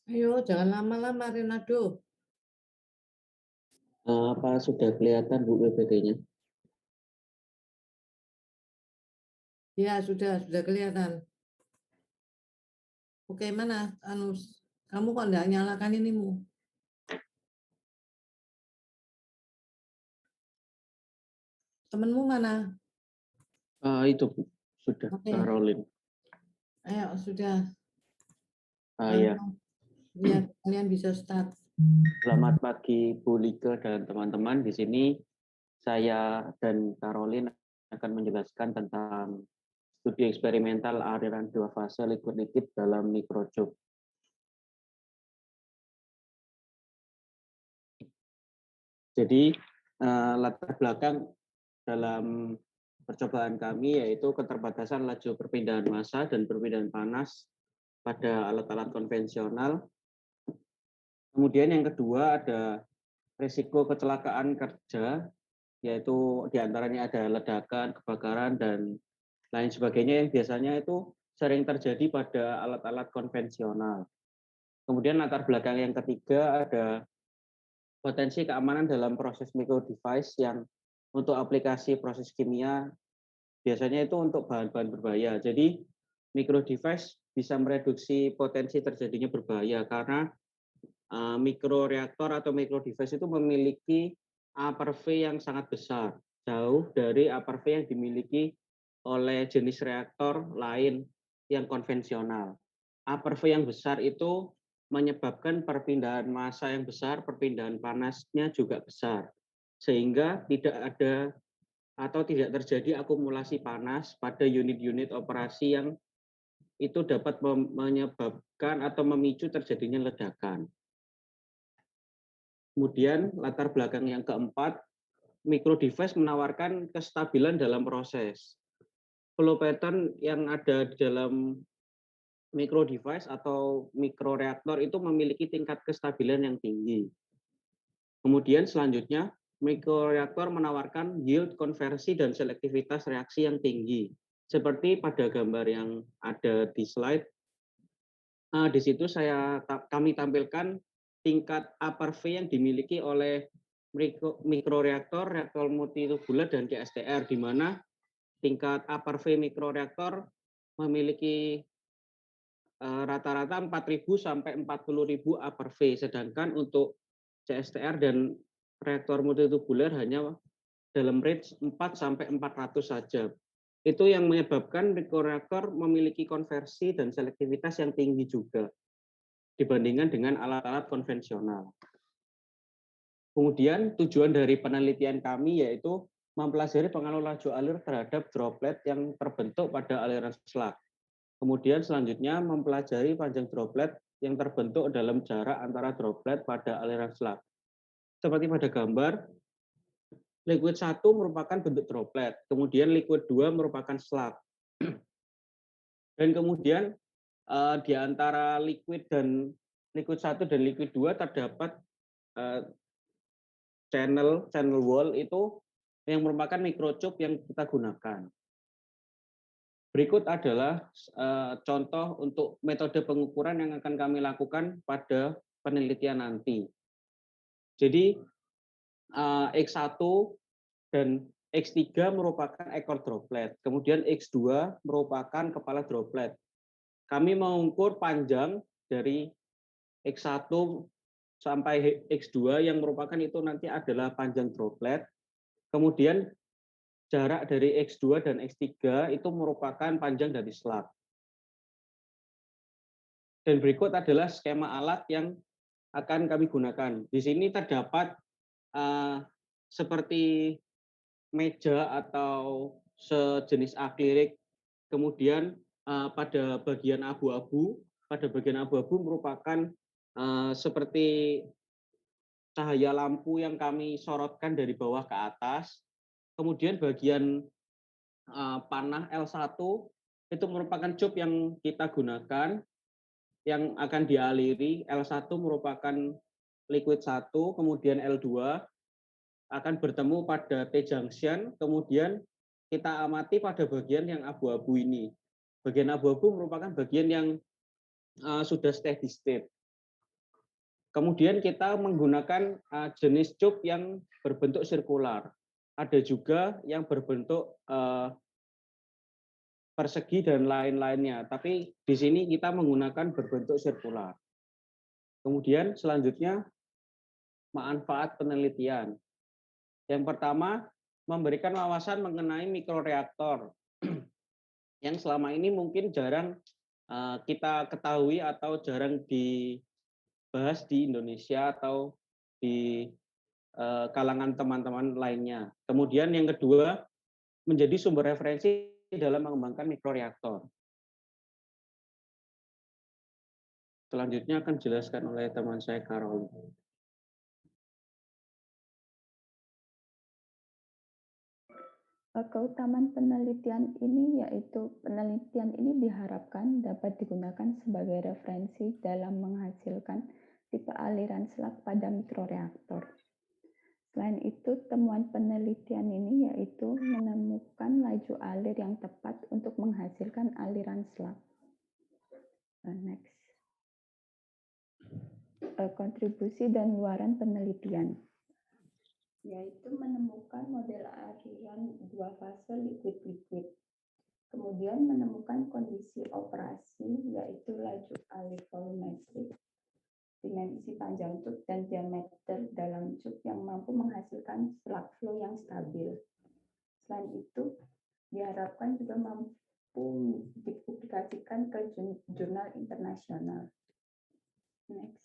Ayo, jangan lama-lama, Renado. Apa sudah kelihatan Bu PPT-nya? Ya, sudah kelihatan. Oke, mana? Kamu kok enggak nyalakan inimu? Temenmu mana? Itu Bu, sudah Oke, Karolin. ayo, sudah. Ya, Ayo, ya, kalian bisa start. selamat pagi Bu Liga dan teman-teman. Di sini saya dan Karolin akan menjelaskan tentang studi eksperimental aliran dua fase liquid-liquid dalam mikrojob. Jadi latar belakang dalam percobaan kami yaitu keterbatasan laju perpindahan massa dan perpindahan panas pada alat-alat konvensional. Kemudian yang kedua ada risiko kecelakaan kerja, yaitu diantaranya ada ledakan, kebakaran, dan lain sebagainya yang biasanya itu sering terjadi pada alat-alat konvensional. Kemudian latar belakang yang ketiga ada potensi keamanan dalam proses micro device yang untuk aplikasi proses kimia biasanya itu untuk bahan-bahan berbahaya. Jadi micro device bisa mereduksi potensi terjadinya berbahaya karena mikroreaktor atau mikro device itu memiliki A per V yang sangat besar, jauh dari A per V yang dimiliki oleh jenis reaktor lain yang konvensional. A per V yang besar itu menyebabkan perpindahan massa yang besar, perpindahan panasnya juga besar, sehingga tidak ada atau tidak terjadi akumulasi panas pada unit-unit operasi yang itu dapat menyebabkan atau memicu terjadinya ledakan. Kemudian latar belakang yang keempat, micro device menawarkan kestabilan dalam proses. Flow pattern yang ada di dalam micro device atau mikroreaktor itu memiliki tingkat kestabilan yang tinggi. Kemudian selanjutnya, mikroreaktor menawarkan yield konversi dan selektivitas reaksi yang tinggi. Seperti pada gambar yang ada di slide, di situ kami tampilkan tingkat A per V yang dimiliki oleh mikroreaktor, reaktor multitubular, dan CSTR, di mana tingkat A per V mikroreaktor memiliki rata-rata 4.000 sampai 40.000 A per V, sedangkan untuk CSTR dan reaktor multitubular hanya dalam range 4 sampai 400 saja. Itu yang menyebabkan mikroreaktor memiliki konversi dan selektivitas yang tinggi juga dibandingkan dengan alat-alat konvensional. Kemudian tujuan dari penelitian kami yaitu mempelajari pengaruh laju alir terhadap droplet yang terbentuk pada aliran slug. Kemudian selanjutnya mempelajari panjang droplet yang terbentuk dalam jarak antara droplet pada aliran slug. Seperti pada gambar, liquid 1 merupakan bentuk droplet, kemudian liquid 2 merupakan slug. Dan kemudian di antara liquid 1 dan liquid 2 terdapat channel wall itu yang merupakan microchip yang kita gunakan. Berikut adalah contoh untuk metode pengukuran yang akan kami lakukan pada penelitian nanti. Jadi X1 dan X3 merupakan ekor droplet, kemudian X2 merupakan kepala droplet. Kami mengukur panjang dari X1 sampai X2 yang merupakan itu nanti adalah panjang droplet. Kemudian jarak dari X2 dan X3 itu merupakan panjang dari slug. Dan berikut adalah skema alat yang akan kami gunakan. Di sini terdapat seperti meja atau sejenis akrilik. Kemudian pada bagian abu-abu merupakan seperti cahaya lampu yang kami sorotkan dari bawah ke atas. Kemudian bagian panah L1 itu merupakan cup yang kita gunakan yang akan dialiri. L1 merupakan liquid 1, kemudian L2 akan bertemu pada T-junction, kemudian kita amati pada bagian yang abu-abu ini. Bagian abu-abu merupakan bagian yang sudah steady state. Kemudian kita menggunakan jenis cup yang berbentuk sirkular. Ada juga yang berbentuk persegi dan lain-lainnya. Tapi di sini kita menggunakan berbentuk sirkular. Kemudian selanjutnya manfaat penelitian. Yang pertama, memberikan wawasan mengenai mikroreaktor yang selama ini mungkin jarang kita ketahui atau jarang dibahas di Indonesia atau di kalangan teman-teman lainnya. Kemudian yang kedua, menjadi sumber referensi dalam mengembangkan mikroreaktor. Selanjutnya akan dijelaskan oleh teman saya, Carol. Keutamaan penelitian ini yaitu penelitian ini diharapkan dapat digunakan sebagai referensi dalam menghasilkan tipe aliran selak pada mikroreaktor. Selain itu, temuan penelitian ini yaitu menemukan laju alir yang tepat untuk menghasilkan aliran selak. Next. Kontribusi dan luaran penelitian, yaitu menemukan model aliran dua fase liquid-liquid. Kemudian menemukan kondisi operasi, yaitu laju alir volumetrik, dimensi panjang cup, dan diameter dalam cup yang mampu menghasilkan slug flow yang stabil. Selain itu, diharapkan juga mampu dipublikasikan ke jurnal internasional. Next.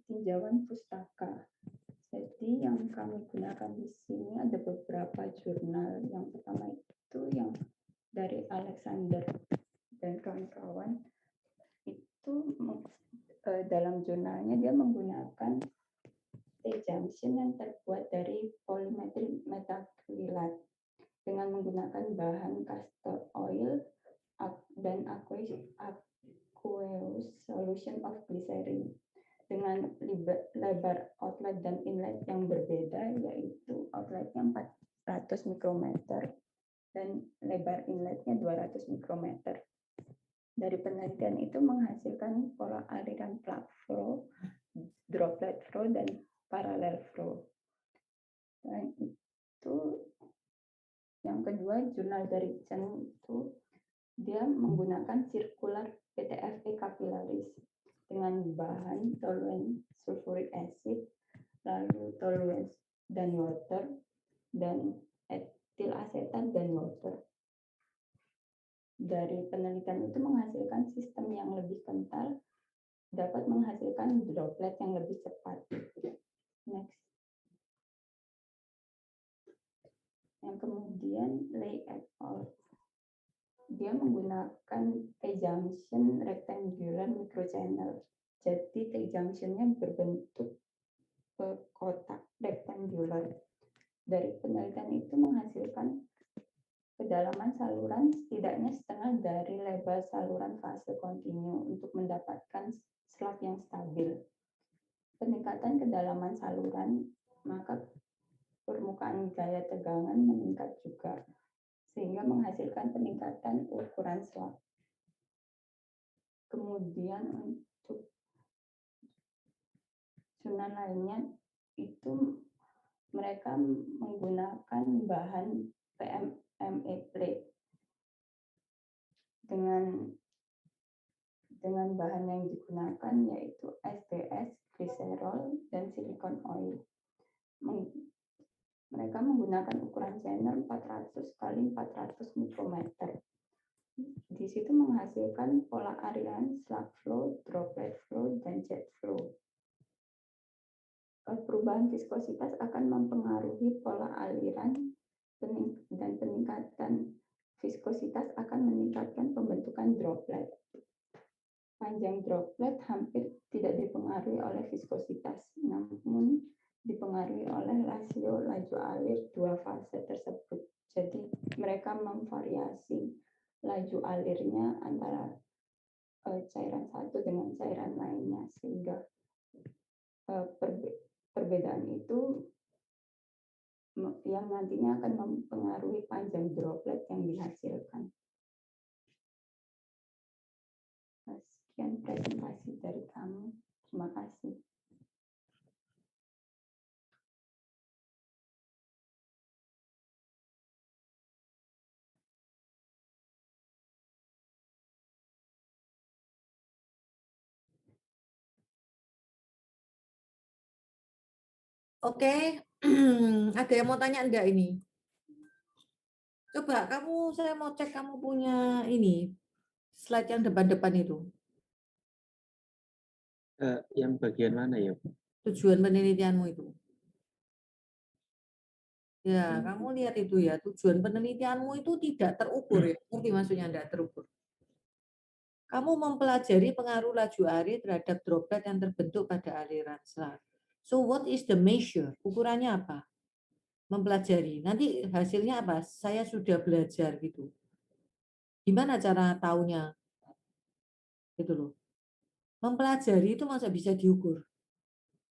Tinjauan pustaka. Jadi yang kami gunakan di sini ada beberapa jurnal. Yang pertama itu yang dari Alexander dan kawan-kawan. Itu dalam jurnalnya dia menggunakan T-junction yang terbuat dari polymethyl methacrylate dengan menggunakan bahan castor oil dan aqueous solution of glycerin dengan lebar outlet dan inlet yang berbeda, yaitu outletnya 400 mikrometer dan lebar inletnya 200 mikrometer. Dari penelitian itu menghasilkan pola aliran plug flow, droplet flow, dan parallel flow. Dan itu yang kedua, jurnal dari Chen itu dia menggunakan circular PTFE capillaris dengan bahan toluene sulfuric acid, lalu toluene dan water, dan etil asetat dan water. Dari penelitian itu menghasilkan sistem yang lebih kental, dapat menghasilkan droplet yang lebih cepat. Next. Yang kemudian Lei et al. Dia menggunakan T-junction rectangular microchannel. Jadi T-junctionnya berbentuk kotak rectangular. Dari penelitian itu menghasilkan kedalaman saluran setidaknya setengah dari lebar saluran fase kontinu untuk mendapatkan slug yang stabil. Peningkatan kedalaman saluran, maka permukaan gaya tegangan meningkat juga, sehingga menghasilkan peningkatan ukuran slug. Kemudian untuk jurnal lainnya itu mereka menggunakan bahan PMMA plate dengan bahan yang digunakan yaitu SDS, glycerol, dan silikon oil. Mereka menggunakan ukuran channel 400 kali 400 mikrometer. Di situ menghasilkan pola aliran slug flow, droplet flow, dan jet flow. Perubahan viskositas akan mempengaruhi pola aliran dan peningkatan viskositas akan meningkatkan pembentukan droplet. Panjang droplet hampir tidak dipengaruhi oleh viskositas, namun dipengaruhi oleh rasio laju alir dua fase tersebut. Jadi mereka memvariasi laju alirnya antara cairan satu dengan cairan lainnya, sehingga perbedaan itu yang nantinya akan mempengaruhi panjang droplet yang dihasilkan. Sekian presentasi dari kami. Terima kasih. Oke, ada yang mau tanya enggak ini? Coba kamu, saya mau cek kamu punya ini, slide yang depan-depan itu. Yang bagian mana ya, Bu? Tujuan penelitianmu itu. Ya, kamu lihat itu ya, tujuan penelitianmu itu tidak terukur ya. Ngerti maksudnya tidak terukur? Kamu mempelajari pengaruh laju air terhadap droplet yang terbentuk pada aliran selat. So what is the measure? Ukurannya apa? Mempelajari. Nanti hasilnya apa? Saya sudah belajar gitu. Gimana cara taunya? Gitu loh. Mempelajari itu masa bisa diukur?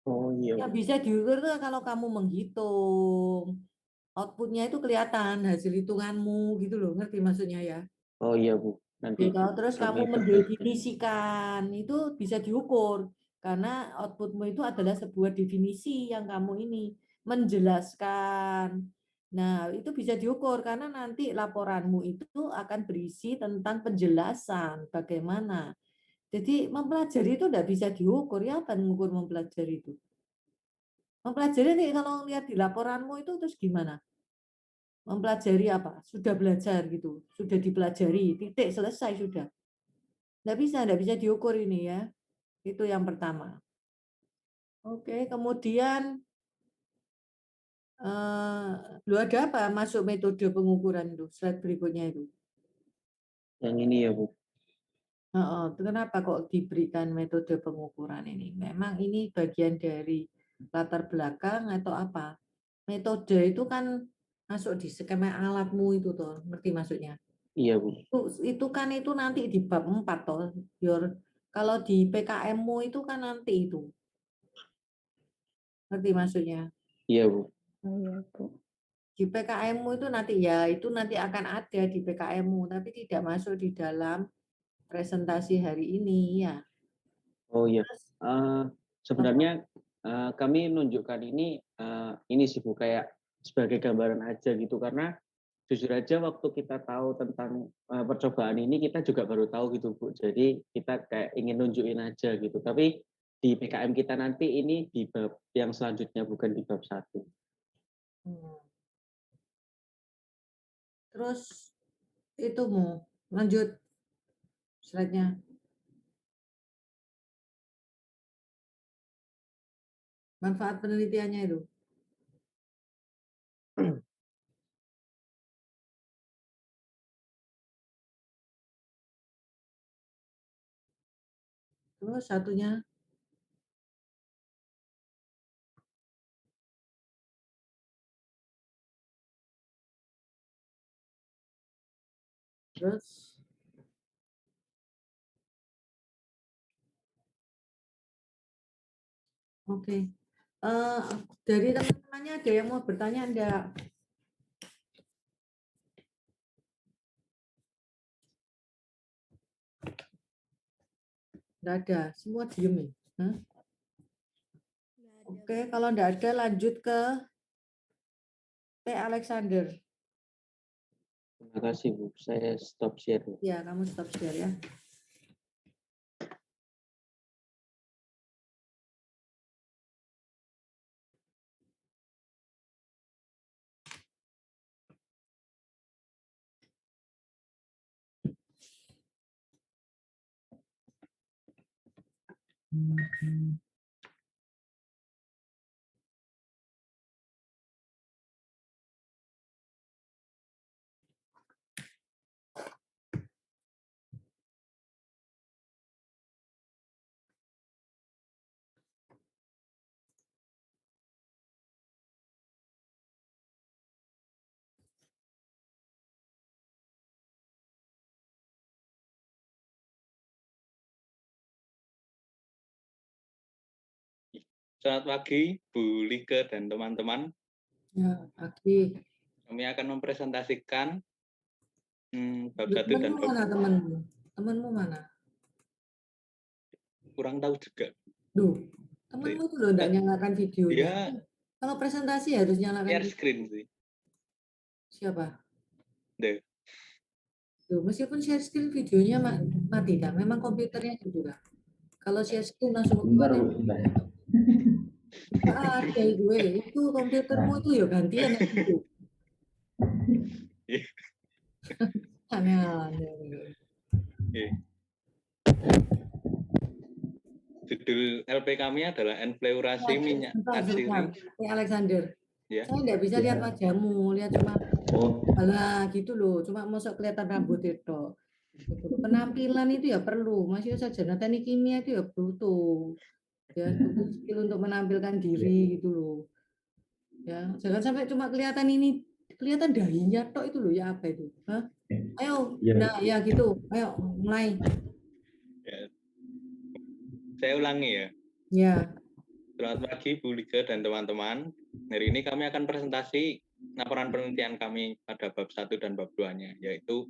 Oh iya, Yang Bu. bisa diukur itu kalau kamu menghitung. Outputnya itu kelihatan hasil hitunganmu gitu loh. Ngerti maksudnya ya? Oh iya, Bu. Nanti Gitu. Terus kami kamu perhatikan. mendefinisikan itu bisa diukur karena outputmu itu adalah sebuah definisi yang kamu ini menjelaskan. Nah, itu bisa diukur karena nanti laporanmu itu akan berisi tentang penjelasan bagaimana. Jadi mempelajari itu tidak bisa diukur ya, apa mengukur mempelajari itu? Mempelajari nih kalau lihat di laporanmu itu terus gimana? Mempelajari apa? Sudah belajar gitu, sudah dipelajari, titik selesai sudah. Tidak bisa diukur ini ya. Itu yang pertama. Oke, kemudian lu ada apa masuk metode pengukuran itu? Slide berikutnya itu. Yang ini ya, Bu. Kenapa kok diberikan metode pengukuran ini? Memang ini bagian dari latar belakang atau apa? Metode itu kan masuk di skema alatmu itu toh, ngerti maksudnya? Iya, Bu. Itu kan itu nanti di bab 4 toh. Kalau di PKM-mu itu kan nanti itu. Ngerti maksudnya? Iya, Bu. Oh iya, Bu. Di PKM-mu itu nanti ya, itu nanti akan ada di PKM-mu, tapi tidak masuk di dalam presentasi hari ini ya. Oh iya. Terus Eh, apa? Sebenarnya kami menunjukkan ini sih, Bu, kayak sebagai gambaran aja gitu, karena jujur aja waktu kita tahu tentang percobaan ini kita juga baru tahu gitu, Bu. Jadi kita kayak ingin nunjukin aja gitu. Tapi di PKM kita nanti ini di bab yang selanjutnya, bukan di bab 1. Hmm. Terus itu mau lanjut slide-nya. Manfaat penelitiannya itu. Terus satunya, terus oke. Eh, dari teman-temannya ada yang mau bertanya enggak? Enggak ada, semua diem ya. Hah? Oke, kalau enggak ada lanjut ke P. Alexander. Terima kasih, Bu. Saya stop share. Ya, kamu stop share ya. Selamat pagi, Bu Like dan teman-teman. Ya, pagi. Kami akan mempresentasikan bab 1 dan Temenmu bab mana temenmu? Temenmu mana? kurang tahu juga. Duh, temanmu tuh loh enggak nyalakan videonya. Dia Kalau presentasi harus nyalakan share video. screen sih. Siapa? Deh. Duh, meskipun share screen videonya mati dah. Memang komputernya gitu lah. Kalau share screen langsung Bentar, keluar. Bu, bentar. Nggak ada gue. Itu komputermu itu ya gantian yang itu. Aneh-aneh. Oke. Judul LP kami adalah enfleurasi minyak Sebentar. atsiri. Alexander. Ya. Saya enggak bisa lihat wajahmu, lihat cuma Oh, alah gitu loh, cuma masuk kelihatan rambut itu. Gitu loh. Penampilan itu ya perlu, masih sarjana teknik kimia itu ya butuh. Ya, butuh skill untuk menampilkan diri gitu loh. Ya, jangan sampai cuma kelihatan dahinya tok itu loh, ya apa itu? Hah? Ayo, iya. nah ya gitu. Ayo mulai. Ya. Saya ulangi ya. Ya. Selamat pagi Bu Liga dan teman-teman. Hari ini kami akan presentasi laporan penelitian kami pada bab 1 dan bab 2-nya, yaitu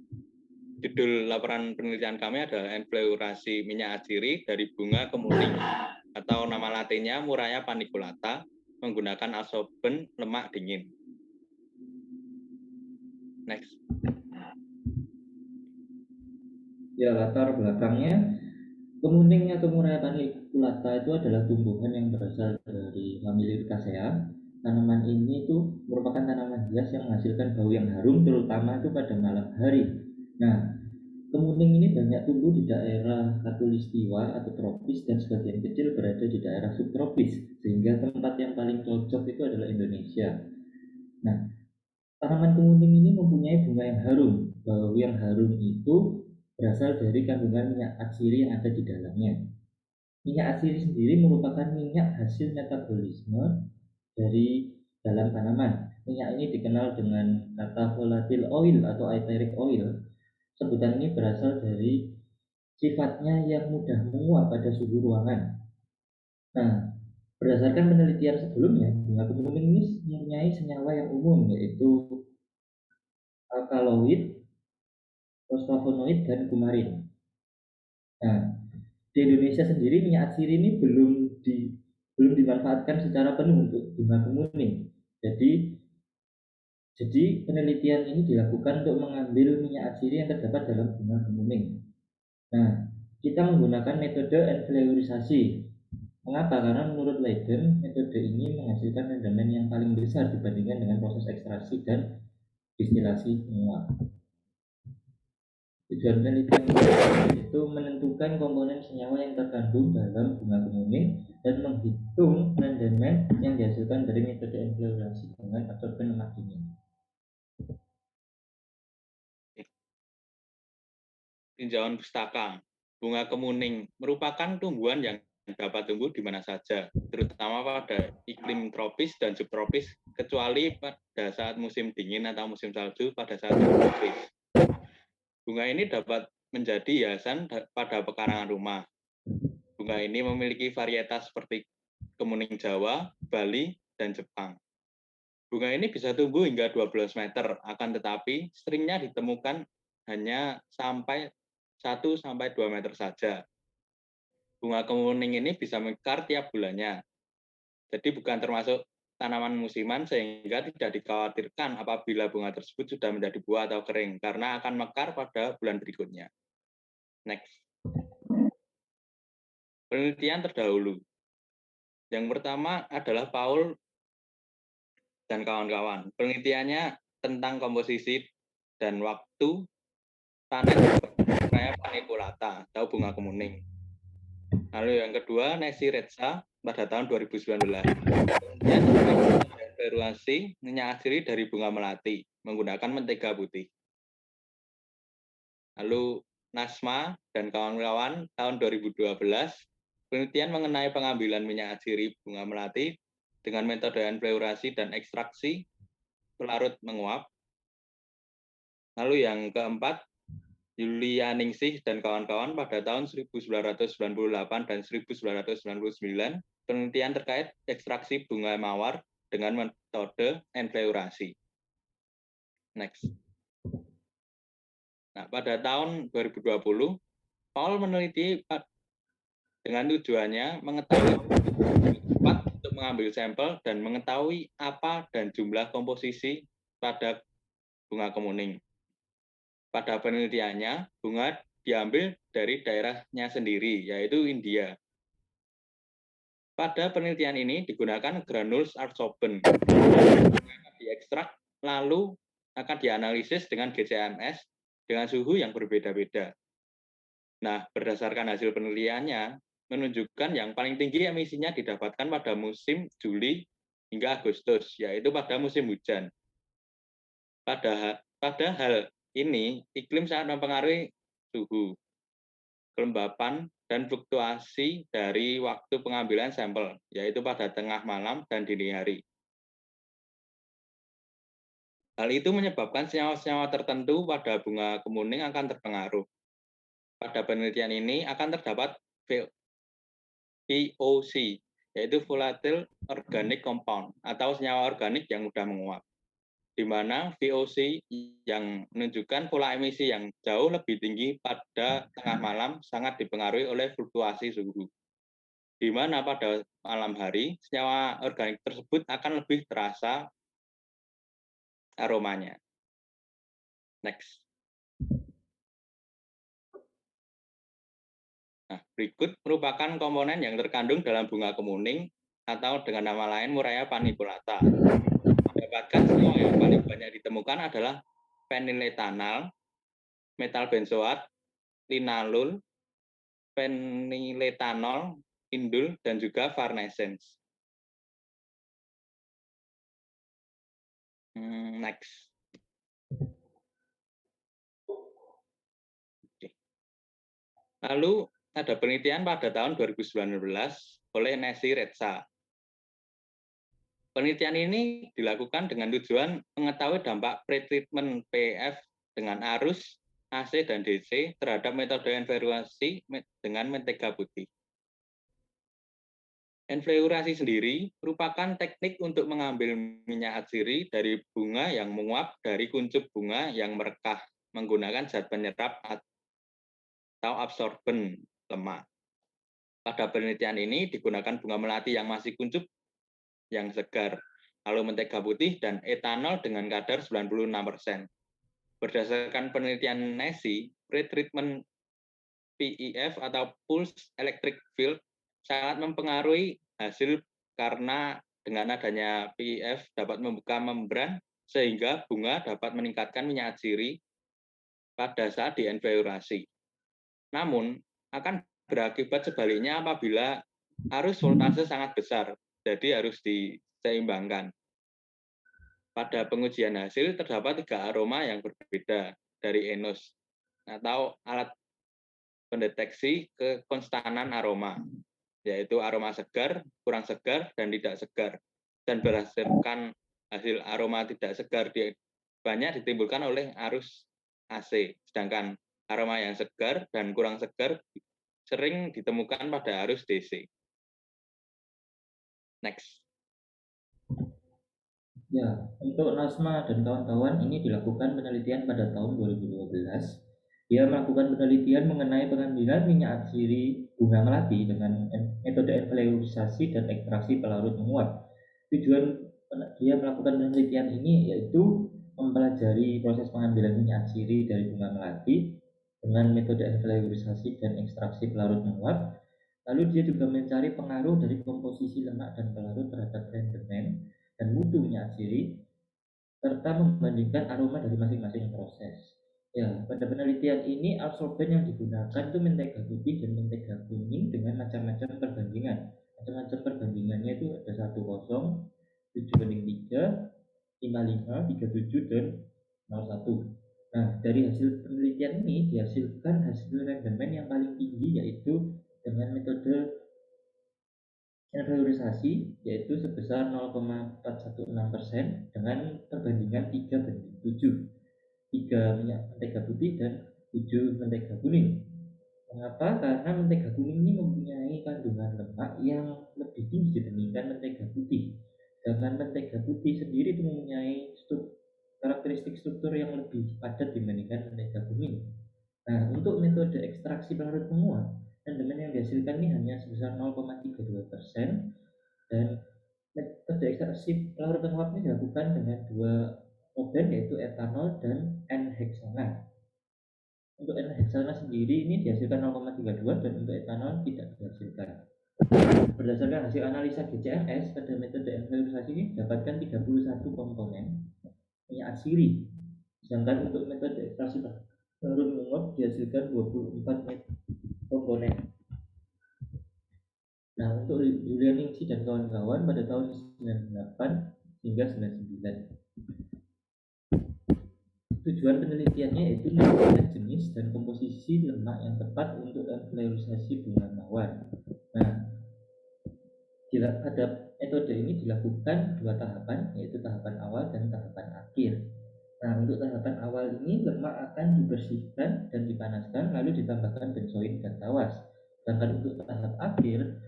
judul laporan penelitian kami adalah enfleurasi minyak atsiri dari bunga kemuning atau nama latinnya Murraya paniculata menggunakan adsorben lemak dingin. Next. Ya, latar belakangnya kemuning atau Murraya paniculata itu adalah tumbuhan yang berasal dari familia Ricacea. Tanaman ini itu merupakan tanaman hias yang menghasilkan bau yang harum, terutama itu pada malam hari. Nah, kemuning ini banyak tumbuh di daerah khatulistiwa atau tropis dan sebagian kecil berada di daerah subtropis, sehingga tempat yang paling cocok itu adalah Indonesia. Nah, tanaman kemuning ini mempunyai bunga yang harum. Bau yang harum itu berasal dari kandungan minyak atsiri yang ada di dalamnya. Minyak atsiri sendiri merupakan minyak hasil metabolisme dari dalam tanaman. Minyak ini dikenal dengan kata volatile oil atau etheric oil. Sebutan ini berasal dari sifatnya yang mudah menguap pada suhu ruangan. Nah, berdasarkan penelitian sebelumnya, bunga kemuning ini mempunyai senyawa yang umum, yaitu alkaloid, fosfavonoid, dan kumarin. Nah, di Indonesia sendiri minyak atsiri ini belum dimanfaatkan secara penuh untuk bunga kemuning. Jadi penelitian ini dilakukan untuk mengambil minyak atsiri yang terdapat dalam bunga kemuning. Nah, kita menggunakan metode enfleurisasi. Mengapa? Karena menurut Leiden, metode ini menghasilkan rendaman yang paling besar dibandingkan dengan proses ekstraksi dan distilasi menguap. Tujuan penelitian itu menentukan komponen senyawa yang terkandung dalam bunga kemuning dan menghitung rendaman yang dihasilkan dari metode enfleurisasi dengan adsorben lemak dingin. Tinjauan pustaka. Bunga kemuning merupakan tumbuhan yang dapat tumbuh di mana saja, terutama pada iklim tropis dan subtropis, kecuali pada saat musim dingin atau musim salju pada saat subtropis. Bunga ini dapat menjadi hiasan pada pekarangan rumah. Bunga ini memiliki varietas seperti kemuning Jawa, Bali, dan Jepang. Bunga ini bisa tumbuh hingga 12 meter, akan tetapi seringnya ditemukan hanya sampai 1-2 meter saja. Bunga kemuning ini bisa mekar tiap bulannya. Jadi bukan termasuk tanaman musiman sehingga tidak dikhawatirkan apabila bunga tersebut sudah menjadi buah atau kering karena akan mekar pada bulan berikutnya. Next. Penelitian terdahulu. Yang pertama adalah Paul dan kawan-kawan. Penelitiannya tentang komposisi dan waktu panen Murraya paniculata atau bunga kemuning. Lalu yang kedua, Nesi Retsa pada tahun 2019. Dia evaluasi minyak atsiri dari bunga melati menggunakan mentega putih. Lalu Nasma dan kawan-kawan tahun 2012 penelitian mengenai pengambilan minyak atsiri bunga melati dengan metode enfleurasi dan ekstraksi pelarut menguap. Lalu yang keempat, Yulia Ningsih dan kawan-kawan pada tahun 1998 dan 1999 penelitian terkait ekstraksi bunga mawar dengan metode enfleurasi. Next. Nah, pada tahun 2020, Paul meneliti dengan tujuannya mengetahui tepat untuk mengambil sampel dan mengetahui apa dan jumlah komposisi pada bunga kemuning. Pada penelitiannya, bunga diambil dari daerahnya sendiri, yaitu India. Pada penelitian ini digunakan granules adsorben. Akan diekstrak, lalu akan dianalisis dengan GCMS dengan suhu yang berbeda-beda. Nah, berdasarkan hasil penelitiannya, menunjukkan yang paling tinggi emisinya didapatkan pada musim Juli hingga Agustus, yaitu pada musim hujan. Pada hal ini, iklim sangat mempengaruhi suhu, kelembapan, dan fluktuasi dari waktu pengambilan sampel, yaitu pada tengah malam dan dini hari. Hal itu menyebabkan senyawa-senyawa tertentu pada bunga kemuning akan terpengaruh. Pada penelitian ini akan terdapat VOC, yaitu volatile organic compound, atau senyawa organik yang mudah menguap, di mana VOC yang menunjukkan pola emisi yang jauh lebih tinggi pada tengah malam sangat dipengaruhi oleh fluktuasi suhu, di mana pada malam hari senyawa organik tersebut akan lebih terasa aromanya. Next. Nah, berikut merupakan komponen yang terkandung dalam bunga kemuning atau dengan nama lain Murraya paniculata. Mendapatkan senyawa yang paling banyak ditemukan adalah phenyletanal, metal benzoat, linalol, phenyletanol, indol, dan juga farnesens. Next. Lalu ada penelitian pada tahun 2019 oleh Nancy Retsa. Penelitian ini dilakukan dengan tujuan mengetahui dampak pretreatment PEF dengan arus, AC, dan DC terhadap metode enfleurasi dengan mentega putih. Enfleurasi sendiri merupakan teknik untuk mengambil minyak atsiri dari bunga yang menguap dari kuncup bunga yang merekah menggunakan zat penyerap atau absorben lemak. Pada penelitian ini digunakan bunga melati yang masih kuncup yang segar, lalu mentega putih dan etanol dengan kadar 96%. Berdasarkan penelitian Nancy, pretreatment PEF atau pulse electric field sangat mempengaruhi hasil karena dengan adanya PEF dapat membuka membran sehingga bunga dapat meningkatkan minyak atsiri pada saat dienfleurasi. Namun, akan berakibat sebaliknya apabila arus voltase sangat besar, jadi harus diseimbangkan. Pada pengujian hasil terdapat 3 aroma yang berbeda dari ENOS atau alat pendeteksi kekonstanan aroma, yaitu aroma segar, kurang segar, dan tidak segar. Dan berdasarkan hasil aroma tidak segar banyak ditimbulkan oleh arus AC, sedangkan aroma yang segar dan kurang segar sering ditemukan pada arus DC. Next. Ya, untuk Nasma dan kawan-kawan ini dilakukan penelitian pada tahun 2012. Dia melakukan penelitian mengenai pengambilan minyak atsiri bunga melati dengan metode enfleurisasi dan ekstraksi pelarut menguap. Tujuan dia melakukan penelitian ini yaitu mempelajari proses pengambilan minyak atsiri dari bunga melati dengan metode enfleurisasi dan ekstraksi pelarut menguap. Lalu dia juga mencari pengaruh dari komposisi lemak dan pelarut terhadap rendemen dan mutu minyak atsiri, serta membandingkan aroma dari masing-masing proses. Ya, pada penelitian ini absorben yang digunakan itu mentega putih dan mentega kuning dengan macam-macam perbandingan. Macam-macam perbandingannya itu ada 10, 7:3, 55, 37, dan 01. Nah, dari hasil penelitian ini dihasilkan hasil rendemen yang paling tinggi yaitu dengan metode enfleurisasi yaitu sebesar 0,416% dengan perbandingan 3:7, 3 minyak mentega putih dan 7 mentega kuning. Mengapa? Karena mentega kuning ini mempunyai kandungan lemak yang lebih tinggi dibandingkan mentega putih. Sedangkan mentega putih sendiri itu mempunyai karakteristik struktur yang lebih padat dibandingkan mentega kuning. Nah, untuk metode ekstraksi pelarut menguap, rendemen yang dihasilkan ini hanya sebesar 0,32%, dan metode ekstraksi larut penguap ini dilakukan dengan 2 solvent, yaitu etanol dan N-heksana. Untuk N-heksana sendiri ini dihasilkan 0,32 dan untuk etanol tidak dihasilkan. Berdasarkan hasil analisa GCRS, pada metode enfluorisasi ini didapatkan 31 komponen minyak atsiri, sedangkan untuk metode ekstraksi larut menguap dihasilkan 24 komponen. Nah, untuk Julianingsih dan kawan-kawan pada tahun 98 hingga 99. Tujuan penelitiannya yaitu menentukan jenis dan komposisi lemak yang tepat untuk enfluorisasi bunga mawar. Nah, pada metode ini dilakukan 2 tahapan, yaitu tahapan awal dan tahapan akhir. Nah, untuk tahapan awal ini lemak akan dibersihkan dan dipanaskan, lalu ditambahkan benzoin dan tawas. Sedangkan untuk tahap akhir,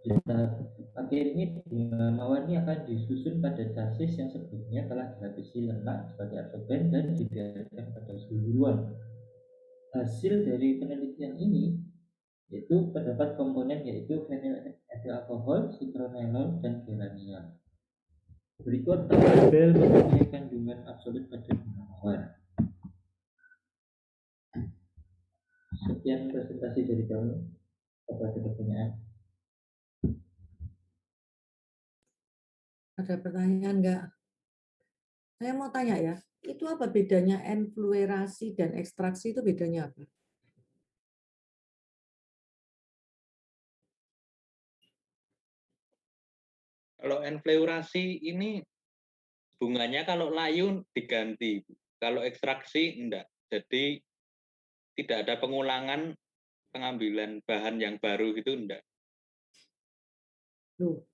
di tahap akhir ini bunga mawar ini akan disusun pada chassis yang sebelumnya telah dilapisi lemak sebagai absorben dan dibiarkan pada suhu ruang. Hasil dari penelitian ini yaitu terdapat komponen yaitu fenyl etil alkohol, citronellol, dan geraniol. Berikut tabel mengenai kandungan absolut pada bunga mawar. Sekian presentasi dari kami. Apa ada pertanyaan? Ada pertanyaan nggak? Saya mau tanya ya, itu apa bedanya enfluerasi dan ekstraksi itu bedanya apa? Kalau enfluorasi ini bunganya kalau layu diganti, kalau ekstraksi enggak. Jadi tidak ada pengulangan pengambilan bahan yang baru gitu enggak. Loh,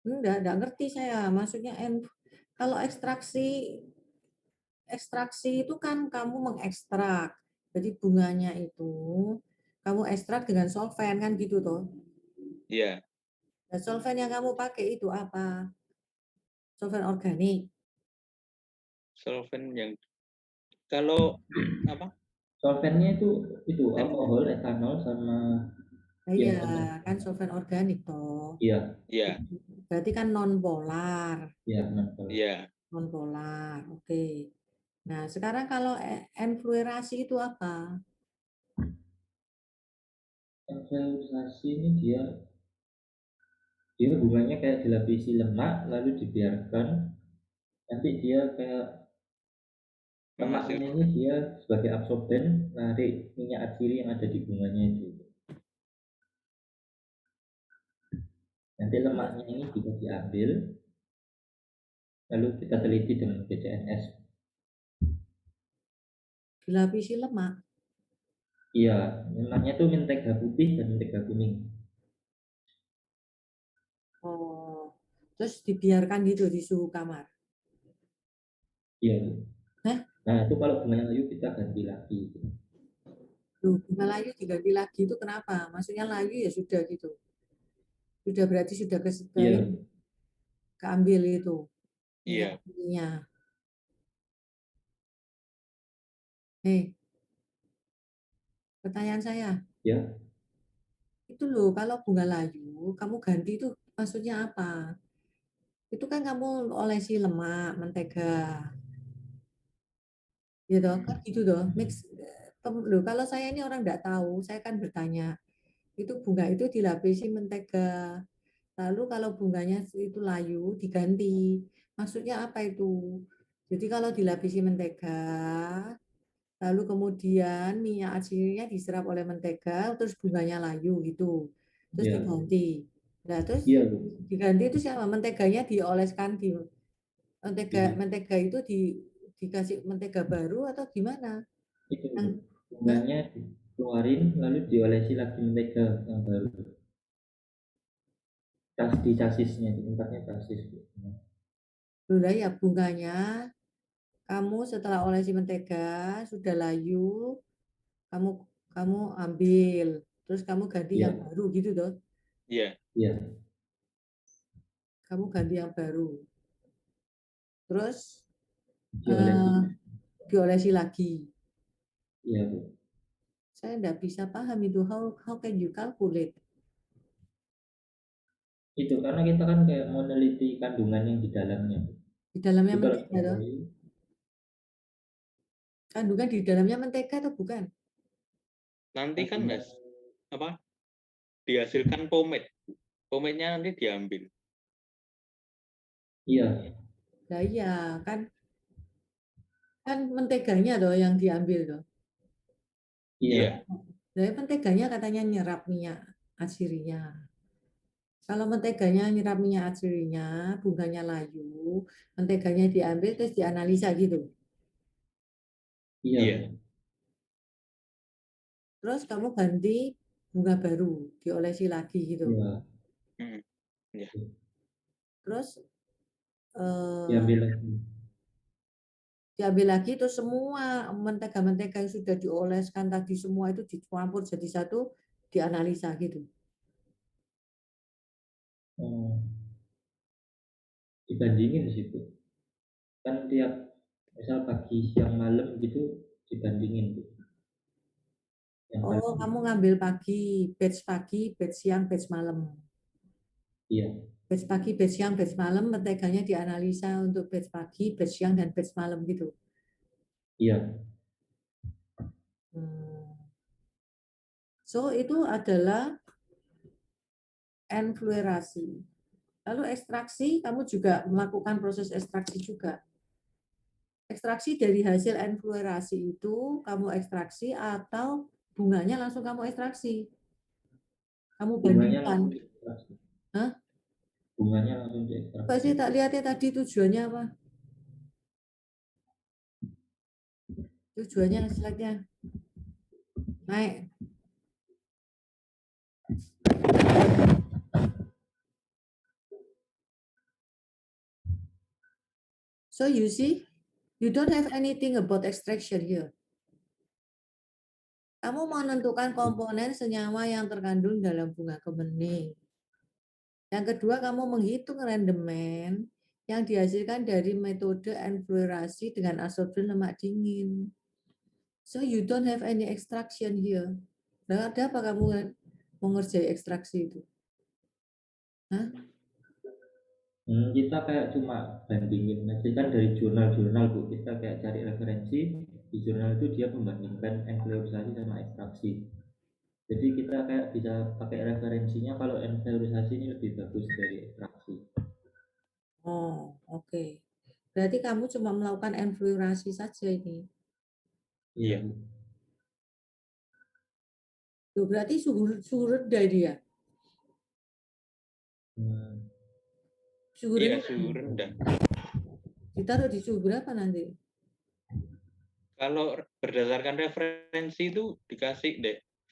enggak ngerti saya. Maksudnya kalau ekstraksi itu kan kamu mengekstrak. Jadi bunganya itu kamu ekstrak dengan solvent kan gitu toh. Iya, Nah, solvent yang kamu pakai itu apa? Solvent organik. solvent yang kalau apa? Solvennya itu alkohol, etanol, sama Iya, ya, kan solvent organik toh. iya, Iya, Berarti kan non polar. iya, benar. iya. Non polar. Oke. Nah, sekarang kalau enfluerasi itu apa? Enfluorisasi ini dia hubungannya kayak dilapisi lemak lalu dibiarkan, nanti dia kayak lemaknya ini dia sebagai absorben narik minyak atsiri yang ada di bunganya itu. Nanti lemaknya ini bisa diambil lalu kita teliti dengan BCNS. Dilapisi lemak. Iya, lemaknya tuh mentega putih dan mentega kuning. Oh, terus dibiarkan gitu di suhu kamar. Iya. Hah? Nah, itu kalau bunganya layu kita ganti lagi. Loh, bunga layu diganti lagi itu kenapa? Maksudnya layu ya sudah gitu. Sudah berarti sudah Iya. keambil itu Iya. minyaknya. Hei, pertanyaan saya. Ya. Itu loh, kalau bunga layu, kamu ganti itu maksudnya apa? Itu kan kamu olesi lemak, mentega. Ya toh, kan gitu toh. Mix. Loh, kalau saya ini orang nggak tahu, saya kan bertanya. Itu bunga itu dilapisi mentega. Lalu kalau bunganya itu layu, diganti. Maksudnya apa itu? Jadi kalau dilapisi mentega, lalu kemudian minyak atsirinya diserap oleh mentega, terus bunganya layu gitu. Terus Ya. diganti. Nah, terus Iya, Bu. diganti itu siapa? Menteganya dioleskan di Iya. mentega itu dikasih mentega baru atau gimana? Itu Yang, hah? bunganya dikeluarin lalu diolesi lagi mentega yang baru. Di chassisnya, di tempatnya chassis. Udah ya bunganya, kamu setelah olesi mentega sudah layu, kamu kamu ambil, terus kamu ganti yang Iya. baru gitu toh. Iya. Iya. Kamu ganti yang baru. Terus Diolesi. diolesi lagi. Iya, Bu. Saya enggak bisa paham itu, how can you calculate? Itu karena kita kan kayak meneliti kandungan yang di dalamnya. Di dalamnya Jadi kalau mentega toh? Kandungan di dalamnya mentega atau bukan? Nanti kan kandungan dihasilkan pomade. Pomade-nya nanti diambil. iya, Nah iya, kan menteganya toh yang diambil toh. iya, Iya. Dari menteganya katanya nyerap minyak atsirinya. Kalau menteganya nyerap minyak atsirinya, bunganya layu, menteganya diambil terus dianalisa gitu. iya, Iya. Terus kamu ganti bunga baru, diolesi lagi gitu. iya, Iya. Terus diambil lagi. diambil lagi, terus semua mentega-mentega yang sudah dioleskan tadi semua itu dicampur jadi satu, dianalisa gitu. Oh, dibandingin di situ. Kan tiap misal pagi, siang, malam gitu dibandingin tuh. Yang Oh, pagi. kamu ngambil pagi, batch siang, batch malam. Iya, Batch pagi, batch siang, batch malam, menteganya dianalisa untuk batch pagi, batch siang, dan batch malam gitu. iya, So, itu adalah enfluerasi. Lalu ekstraksi, kamu juga melakukan proses ekstraksi juga. Ekstraksi dari hasil enfluerasi itu, kamu ekstraksi atau bunganya langsung kamu ekstraksi. Kamu bunganya bandingkan. langsung diekstraksi. Hah? Bunganya langsung Coba diekstraksi. sih tak lihatnya tadi tujuannya apa? Tujuannya slide-nya naik. So you see, you don't have anything about extraction here. Kamu menentukan komponen senyawa yang terkandung dalam bunga kemenning. Yang kedua, kamu menghitung rendemen yang dihasilkan dari metode enfluerasi dengan adsorpsi lemak dingin. So you don't have any extraction here. Nah, ada apa kamu mengerjai ekstraksi itu? Hah? Kita kayak cuma bandingin aja kan dari jurnal-jurnal Bu. Kita kayak cari referensi di jurnal itu dia membandingkan enfluorisasi sama ekstraksi. Jadi kita kayak bisa pakai referensinya kalau enfluorisasi ini lebih bagus dari ekstraksi. Oh, oke. Berarti kamu cuma melakukan enfluerasi saja ini. Iya. Tuh, berarti suhu rendah dia. Suhu Iya, rendah. suhu rendah. Ditaruh di suhu berapa nanti? Kalau berdasarkan referensi itu dikasih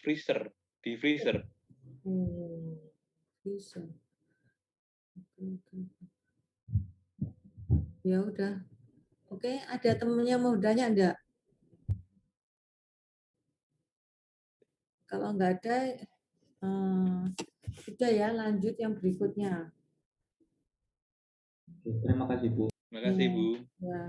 freezer, di freezer. Bisa. Ya udah. Oke, ada temennya mau tanya enggak? Kalau enggak ada, sudah ya, lanjut yang berikutnya. Terima kasih Bu. Terima kasih Bu. Ya.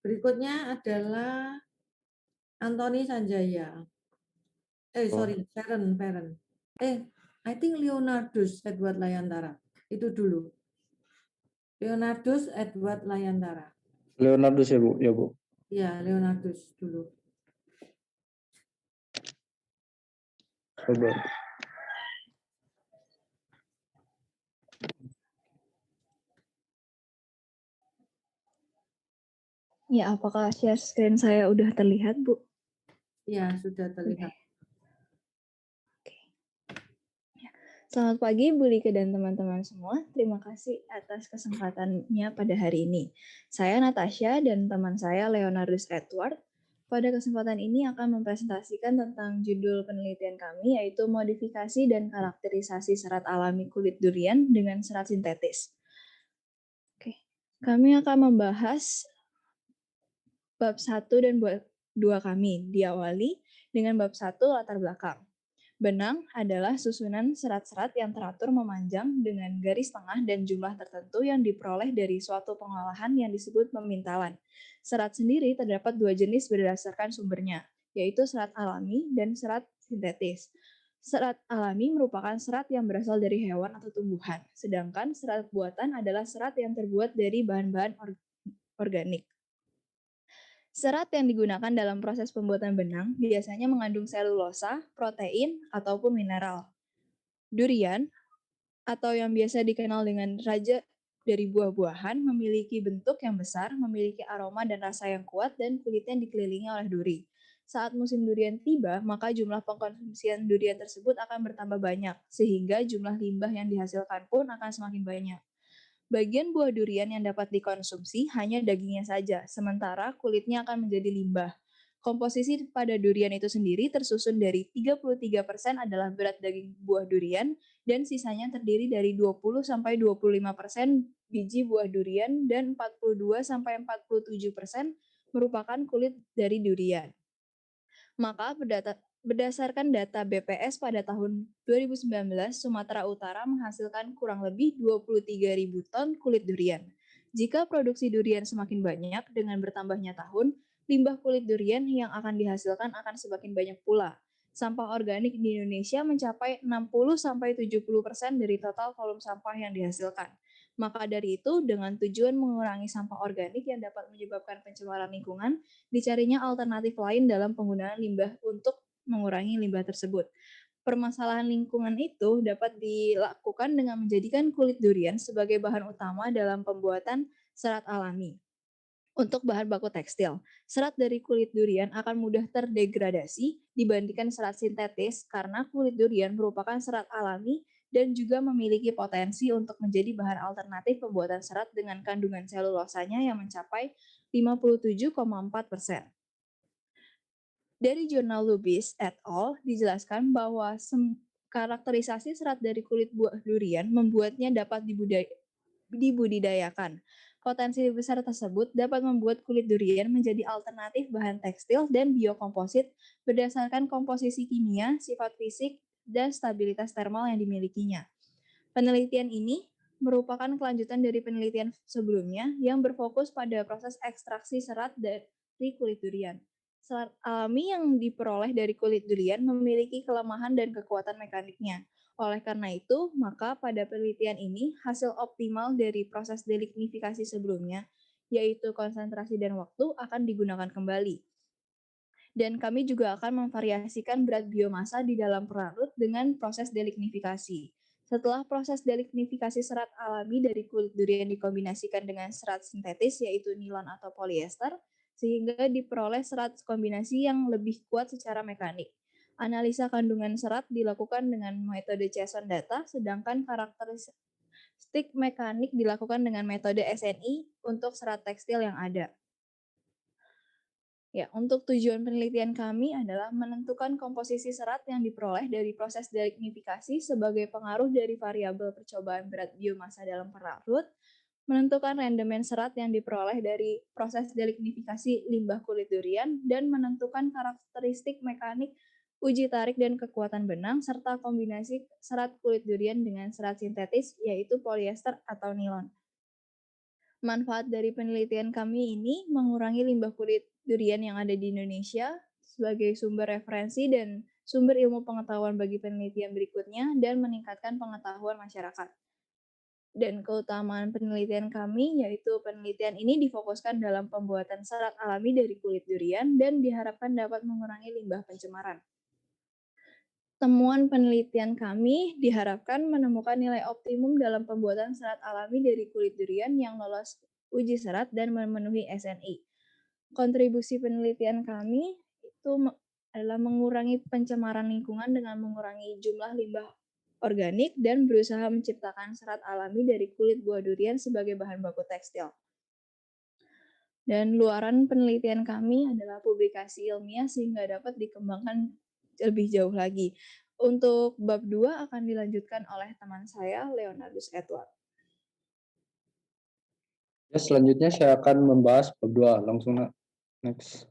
Berikutnya adalah Anthony Sanjaya. Sorry, Feren. I think Leonardus Edward Layantara. Itu dulu. Leonardus Edward Layantara. Leonardus ya Bu, ya Bu. Ya, Leonardus dulu. Coba. Ya, apakah share screen saya udah terlihat, Bu? Ya, sudah terlihat. Oke. Selamat pagi, Bu Lika dan teman-teman semua. Terima kasih atas kesempatannya pada hari ini. Saya Natasha dan teman saya Leonardus Edward Pada kesempatan ini akan mempresentasikan tentang judul penelitian kami, yaitu modifikasi dan karakterisasi serat alami kulit durian dengan serat sintetis. Oke, kami akan membahas bab 1 dan bab 2 kami, diawali dengan bab 1 latar belakang. Benang adalah susunan serat-serat yang teratur memanjang dengan garis tengah dan jumlah tertentu yang diperoleh dari suatu pengolahan yang disebut pemintalan. Serat sendiri terdapat dua jenis berdasarkan sumbernya, yaitu serat alami dan serat sintetis. Serat alami merupakan serat yang berasal dari hewan atau tumbuhan, sedangkan serat buatan adalah serat yang terbuat dari bahan-bahan organik. Serat yang digunakan dalam proses pembuatan benang biasanya mengandung selulosa, protein, ataupun mineral. Durian, atau yang biasa dikenal dengan raja dari buah-buahan, memiliki bentuk yang besar, memiliki aroma dan rasa yang kuat, dan kulitnya dikelilingi oleh duri. Saat musim durian tiba, maka jumlah pengkonsumsian durian tersebut akan bertambah banyak, sehingga jumlah limbah yang dihasilkan pun akan semakin banyak. Bagian buah durian yang dapat dikonsumsi hanya dagingnya saja, sementara kulitnya akan menjadi limbah. Komposisi pada durian itu sendiri tersusun dari 33% adalah berat daging buah durian, dan sisanya terdiri dari 20-25% biji buah durian, dan 42-47% merupakan kulit dari durian. Maka berdasarkan data BPS pada tahun 2019, Sumatera Utara menghasilkan kurang lebih 23.000 ton kulit durian. Jika produksi durian semakin banyak dengan bertambahnya tahun, limbah kulit durian yang akan dihasilkan akan semakin banyak pula. Sampah organik di Indonesia mencapai 60-70% dari total volume sampah yang dihasilkan. Maka dari itu, dengan tujuan mengurangi sampah organik yang dapat menyebabkan pencemaran lingkungan, dicarinya alternatif lain dalam penggunaan limbah untuk mengurangi limbah tersebut. Permasalahan lingkungan itu dapat dilakukan dengan menjadikan kulit durian sebagai bahan utama dalam pembuatan serat alami. Untuk bahan baku tekstil, serat dari kulit durian akan mudah terdegradasi dibandingkan serat sintetis karena kulit durian merupakan serat alami dan juga memiliki potensi untuk menjadi bahan alternatif pembuatan serat dengan kandungan selulosanya yang mencapai 57,4%. Dari jurnal Lubis et al. Dijelaskan bahwa karakterisasi serat dari kulit buah durian membuatnya dapat dibudidayakan. Potensi besar tersebut dapat membuat kulit durian menjadi alternatif bahan tekstil dan biokomposit berdasarkan komposisi kimia, sifat fisik, dan stabilitas termal yang dimilikinya. Penelitian ini merupakan kelanjutan dari penelitian sebelumnya yang berfokus pada proses ekstraksi serat dari kulit durian. Serat alami yang diperoleh dari kulit durian memiliki kelemahan dan kekuatan mekaniknya. Oleh karena itu, maka pada penelitian ini, hasil optimal dari proses delignifikasi sebelumnya, yaitu konsentrasi dan waktu, akan digunakan kembali. Dan kami juga akan memvariasikan berat biomasa di dalam pelarut dengan proses delignifikasi. Setelah proses delignifikasi serat alami dari kulit durian dikombinasikan dengan serat sintetis, yaitu nilon atau polyester, sehingga diperoleh serat kombinasi yang lebih kuat secara mekanik. Analisa kandungan serat dilakukan dengan metode JSON data, sedangkan karakteristik mekanik dilakukan dengan metode SNI untuk serat tekstil yang ada. Ya, untuk tujuan penelitian kami adalah menentukan komposisi serat yang diperoleh dari proses delignifikasi sebagai pengaruh dari variabel percobaan berat biomasa dalam pelarut, menentukan rendemen serat yang diperoleh dari proses delignifikasi limbah kulit durian, dan menentukan karakteristik mekanik uji tarik dan kekuatan benang, serta kombinasi serat kulit durian dengan serat sintetis, yaitu polyester atau nilon. Manfaat dari penelitian kami ini mengurangi limbah kulit durian yang ada di Indonesia sebagai sumber referensi dan sumber ilmu pengetahuan bagi penelitian berikutnya dan meningkatkan pengetahuan masyarakat. Dan keutamaan penelitian kami yaitu penelitian ini difokuskan dalam pembuatan serat alami dari kulit durian dan diharapkan dapat mengurangi limbah pencemaran. Temuan penelitian kami diharapkan menemukan nilai optimum dalam pembuatan serat alami dari kulit durian yang lolos uji serat dan memenuhi SNI. Kontribusi penelitian kami itu adalah mengurangi pencemaran lingkungan dengan mengurangi jumlah limbah organik dan berusaha menciptakan serat alami dari kulit buah durian sebagai bahan baku tekstil. Dan luaran penelitian kami adalah publikasi ilmiah sehingga dapat dikembangkan lebih jauh lagi. Untuk bab 2 akan dilanjutkan oleh teman saya, Leonardus Edward. Ya, selanjutnya saya akan membahas bab 2. Langsung next.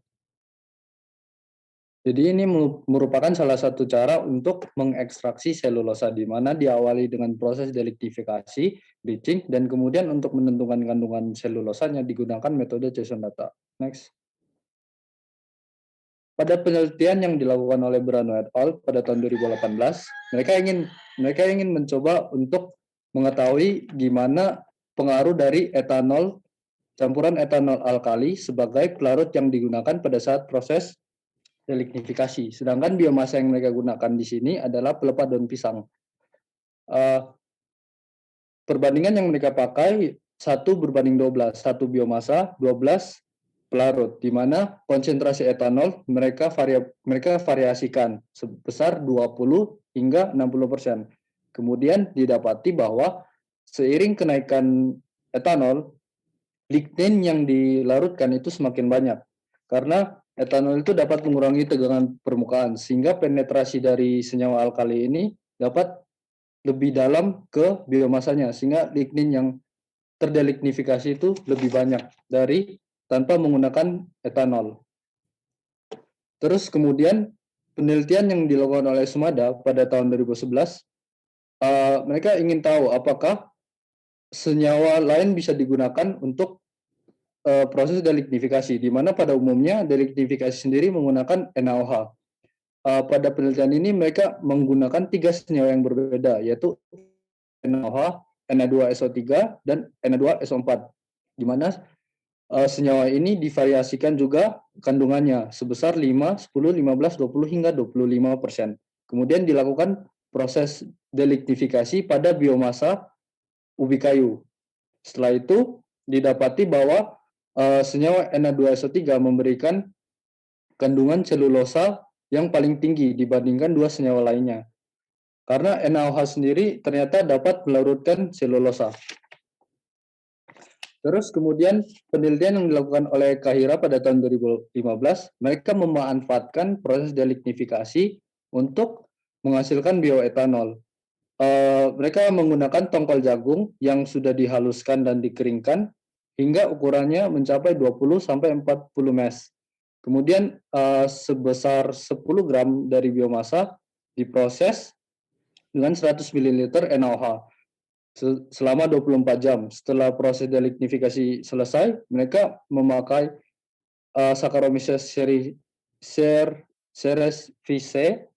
Jadi ini merupakan salah satu cara untuk mengekstraksi selulosa, di mana diawali dengan proses deliktifikasi, bleaching, dan kemudian untuk menentukan kandungan selulosanya digunakan metode JSON data. Next. Pada penelitian yang dilakukan oleh Brano et al. Pada tahun 2018, mereka ingin mencoba untuk mengetahui gimana pengaruh dari etanol, campuran etanol alkali sebagai pelarut yang digunakan pada saat proses delignifikasi. Sedangkan biomasa yang mereka gunakan di sini adalah pelepah daun pisang. Perbandingan yang mereka pakai 1 berbanding 12, 1 biomasa, 12 pelarut, di mana konsentrasi etanol mereka variasikan sebesar 20 hingga 60%. Kemudian didapati bahwa seiring kenaikan etanol, lignin yang dilarutkan itu semakin banyak. Karena etanol itu dapat mengurangi tegangan permukaan, sehingga penetrasi dari senyawa alkali ini dapat lebih dalam ke biomasanya, sehingga lignin yang terdelignifikasi itu lebih banyak dari tanpa menggunakan etanol. Terus kemudian penelitian yang dilakukan oleh Sumada pada tahun 2011, mereka ingin tahu apakah senyawa lain bisa digunakan untuk proses delignifikasi, di mana pada umumnya delignifikasi sendiri menggunakan NaOH. Pada penelitian ini mereka menggunakan 3 senyawa yang berbeda, yaitu NaOH, Na2SO3, dan Na2SO4, di mana senyawa ini divariasikan juga kandungannya sebesar 5, 10, 15, 20, hingga 25%. Kemudian dilakukan proses delignifikasi pada biomasa ubi kayu. Setelah itu didapati bahwa senyawa Na2SO3 memberikan kandungan selulosa yang paling tinggi dibandingkan 2 senyawa lainnya. Karena NaOH sendiri ternyata dapat melarutkan selulosa. Terus kemudian penelitian yang dilakukan oleh Kahira pada tahun 2015, mereka memanfaatkan proses delignifikasi untuk menghasilkan bioetanol. Mereka menggunakan tongkol jagung yang sudah dihaluskan dan dikeringkan hingga ukurannya mencapai 20-40 mes. Kemudian sebesar 10 gram dari biomasa diproses dengan 100 ml NaOH selama 24 jam. Setelah proses delignifikasi selesai, mereka memakai Saccharomyces cerevisiae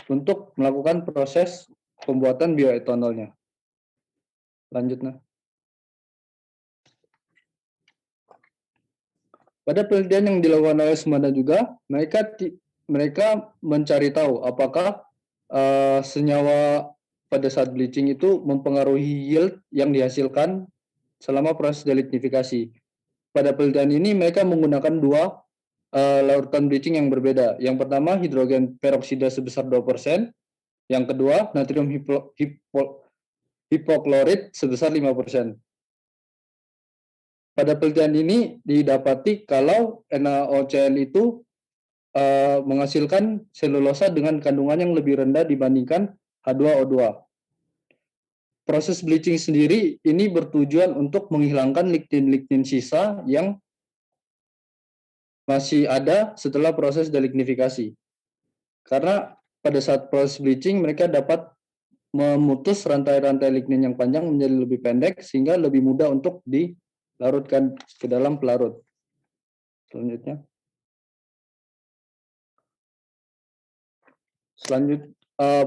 untuk melakukan proses pembuatan bioetanolnya. Lanjutnya. Pada penelitian yang dilakukan oleh Sumada juga, mereka mencari tahu apakah senyawa pada saat bleaching itu mempengaruhi yield yang dihasilkan selama proses delignifikasi. Pada penelitian ini mereka menggunakan 2 larutan bleaching yang berbeda. Yang pertama hidrogen peroksida sebesar 2%, yang kedua natrium hipoklorit sebesar 5%. Pada penelitian ini didapati kalau NaOCl itu menghasilkan selulosa dengan kandungan yang lebih rendah dibandingkan H2O2. Proses bleaching sendiri ini bertujuan untuk menghilangkan lignin-lignin sisa yang masih ada setelah proses delignifikasi. Karena pada saat proses bleaching mereka dapat memutus rantai-rantai lignin yang panjang menjadi lebih pendek sehingga lebih mudah untuk dilarutkan ke dalam pelarut. Selanjutnya.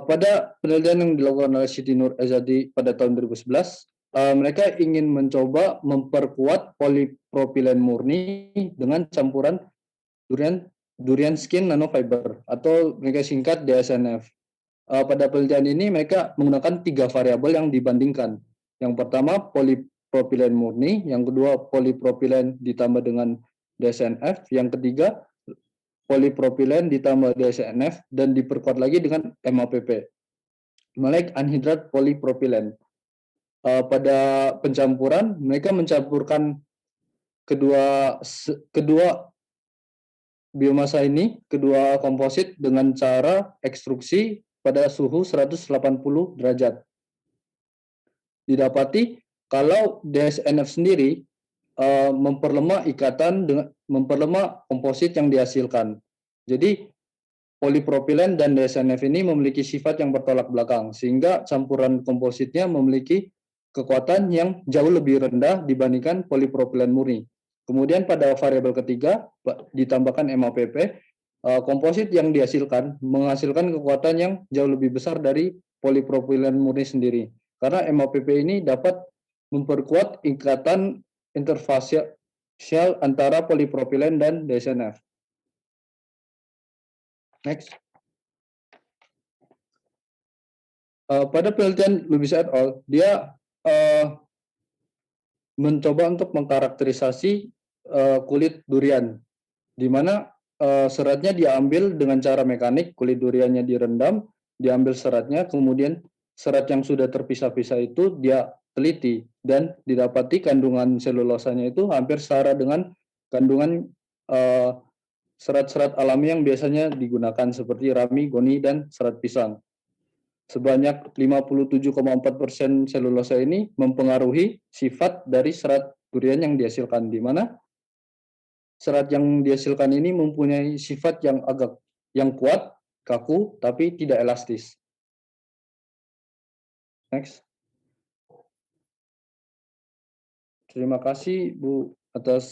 Pada penelitian yang dilakukan oleh Siti Nur Ezadi pada tahun 2011, mereka ingin mencoba memperkuat polipropilen murni dengan campuran durian skin nanofiber atau mereka singkat DSNF. Pada penelitian ini mereka menggunakan 3 variabel yang dibandingkan. Yang pertama polipropilen murni, yang kedua polipropilen ditambah dengan DSNF, yang ketiga polipropilen ditambah DSNF dan diperkuat lagi dengan MAPP, maleic anhidrat polipropilen. Pada pencampuran mereka mencampurkan kedua biomasa ini, kedua komposit dengan cara ekstruksi pada suhu 180 derajat. Didapati kalau DSNF sendiri memperlemah komposit yang dihasilkan. Jadi polipropilen dan DSNF ini memiliki sifat yang bertolak belakang, sehingga campuran kompositnya memiliki kekuatan yang jauh lebih rendah dibandingkan polipropilen murni. Kemudian pada variabel ketiga ditambahkan MAPP, komposit yang dihasilkan menghasilkan kekuatan yang jauh lebih besar dari polipropilen murni sendiri. Karena MAPP ini dapat memperkuat ikatan interfasial antara polipropilen dan DSNF. Next. Pada penelitian Lubis et al., dia mencoba untuk mengkarakterisasi kulit durian, di mana seratnya diambil dengan cara mekanik, kulit duriannya direndam, diambil seratnya, kemudian serat yang sudah terpisah-pisah itu dia teliti, dan didapati kandungan selulosanya itu hampir setara dengan kandungan serat-serat alami yang biasanya digunakan seperti rami, goni, dan serat pisang. Sebanyak 57,4% selulosa ini mempengaruhi sifat dari serat durian yang dihasilkan, di mana serat yang dihasilkan ini mempunyai sifat yang kuat, kaku, tapi tidak elastis. Next. Terima kasih Bu atas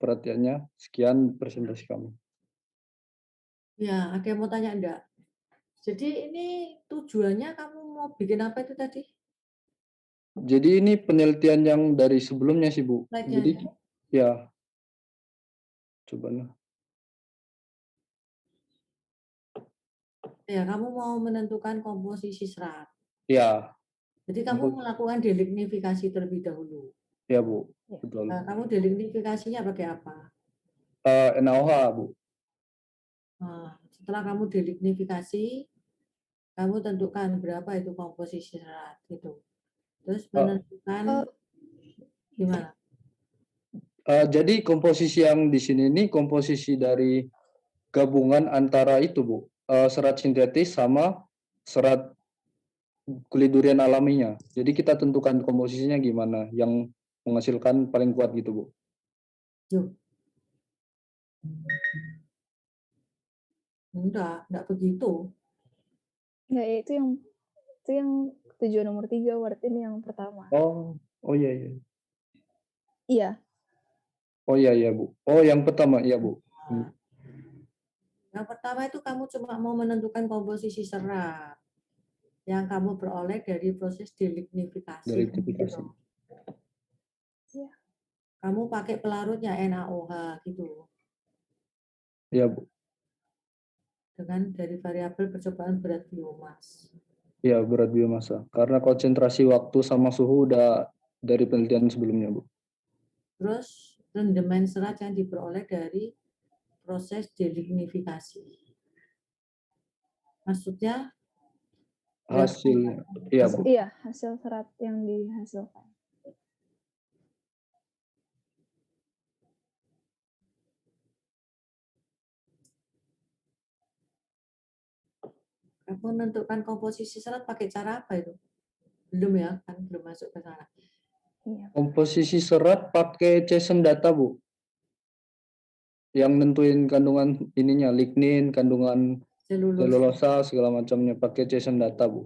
perhatiannya. Sekian presentasi kami. Ya, ada yang mau tanya enggak? Jadi ini tujuannya kamu mau bikin apa itu tadi? Jadi ini penelitian yang dari sebelumnya sih Bu. Slide-nya Jadi ya, coba nah. Ya, kamu mau menentukan komposisi serat. Ya. Jadi kamu melakukan delignifikasi terlebih dahulu. Ya Bu, betul. Nah, kamu delignifikasinya pakai apa? NaOH Bu. Nah, setelah kamu delignifikasi, kamu tentukan berapa itu komposisi serat itu. Terus menentukan gimana? Jadi komposisi yang di sini ini komposisi dari gabungan antara itu Bu, serat sintetis sama serat kulit durian alaminya. Jadi kita tentukan komposisinya gimana yang menghasilkan paling kuat gitu Bu. Yuk. Enggak begitu. Enggak, itu yang tujuan nomor 3, word ini yang pertama. Oh iya. Iya. Oh iya Bu. Oh yang pertama iya Bu. Yang pertama itu kamu cuma mau menentukan komposisi serat yang kamu peroleh dari proses delignifikasi. Delignifikasi. Iya. Kamu pakai pelarutnya NaOH gitu. Iya Bu. Dengan dari variabel percobaan berat biomas. Iya, berat biomasa. Karena konsentrasi waktu sama suhu udah dari penelitian sebelumnya, Bu. Terus rendemen serat yang diperoleh dari proses delignifikasi. Maksudnya hasilnya. Iya, Bu. Iya, hasil serat yang dihasilkan. kamu menentukan komposisi serat pakai cara apa itu? Belum ya, kan belum masuk ke sana. Iya. Komposisi serat pakai JSON data, Bu. Yang nentuin kandungan ininya, lignin, kandungan selulosa, segala macamnya pakai JSON data, Bu.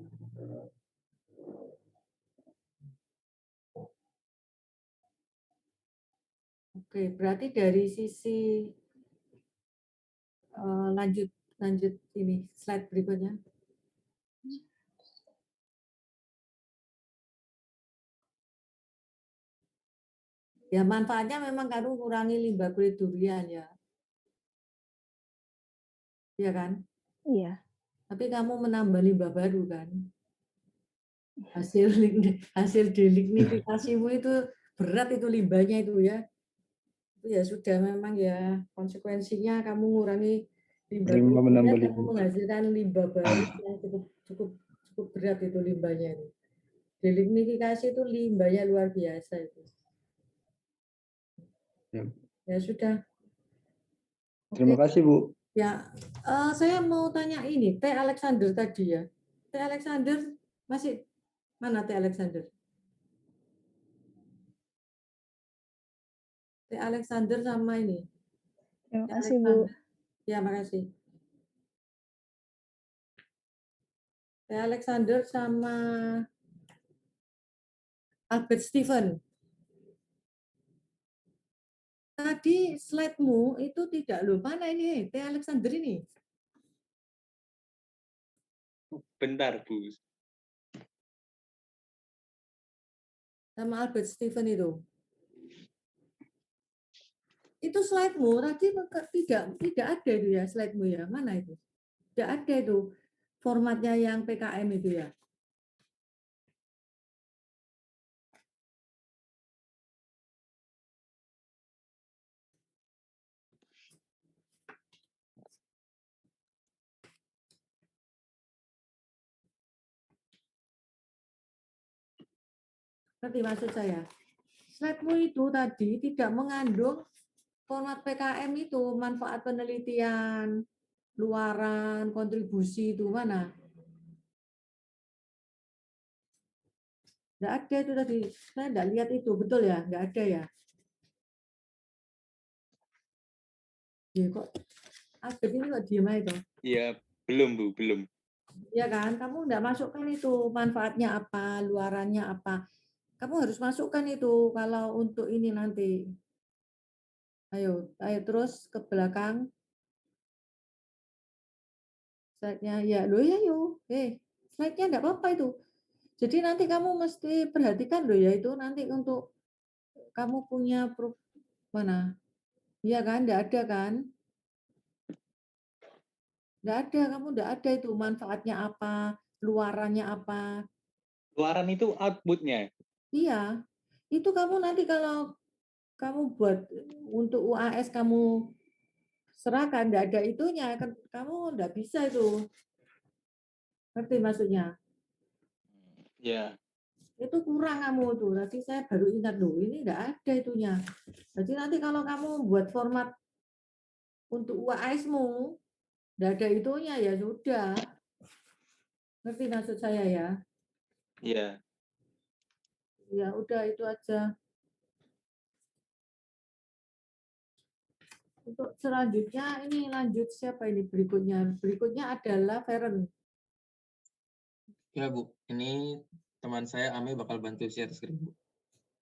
Oke, berarti dari sisi lanjut ini slide berikutnya. Ya manfaatnya memang kamu kurangi limbah kulit durian ya. Iya kan? Iya. Tapi kamu menambah limbah baru kan? Hasil delignifikasimu itu berat itu limbahnya itu ya. Itu ya sudah memang ya konsekuensinya kamu mengurangi limbah durian, kamu menghasilkan limbah baru yang cukup berat itu limbahnya itu. Delignifikasi itu limbahnya luar biasa itu. Ya. Ya sudah. Terima Oke. kasih, Bu. Ya, saya mau tanya ini, T. Alexander tadi ya. T. Alexander masih mana T. Alexander? T. Alexander sama ini. Terima T. kasih, Bu. Alexander. Ya, makasih. T. Alexander sama Albert Stephen. Tadi slide-mu itu tidak loh. Mana ini? T. Alexander ini. Bentar, Bu. Sama Albert Stephen itu. Itu slide-mu tadi tidak ada itu ya slide-mu ya. Mana itu? Tidak ada itu formatnya yang PKM itu ya. Ngerti maksud saya? Slide-mu itu tadi tidak mengandung format PKM itu, manfaat penelitian, luaran, kontribusi itu mana? Nggak ada itu tadi. Saya nggak lihat itu, betul ya? Nggak ada ya? Ya kok Albert ini kok diem aja itu? Ya, belum, Bu, belum. Ya kan? Kamu nggak masukkan itu manfaatnya apa, luarannya apa. Kamu harus masukkan itu kalau untuk ini nanti. Ayo terus ke belakang. Slide-nya ya, lo ya yuk. Slide-nya enggak apa-apa itu. Jadi nanti kamu mesti perhatikan loh ya itu nanti untuk kamu punya mana? Iya kan? Enggak ada kan? Enggak ada, kamu enggak ada itu manfaatnya apa, luarannya apa. Luaran itu output-nya. Iya. Itu kamu nanti kalau kamu buat untuk UAS kamu serahkan enggak ada itunya, kamu enggak bisa itu. Ngerti maksudnya? Ya. Itu kurang kamu tuh. Tadi saya baru ingat loh, ini enggak ada itunya. Jadi nanti kalau kamu buat format untuk UAS-mu, enggak ada itunya ya sudah. Ngerti maksud saya ya? Iya. Ya udah itu aja. Untuk selanjutnya ini lanjut siapa ini berikutnya? Berikutnya adalah Feren. Ya, Bu. Ini teman saya Ame bakal bantu share screen, Bu.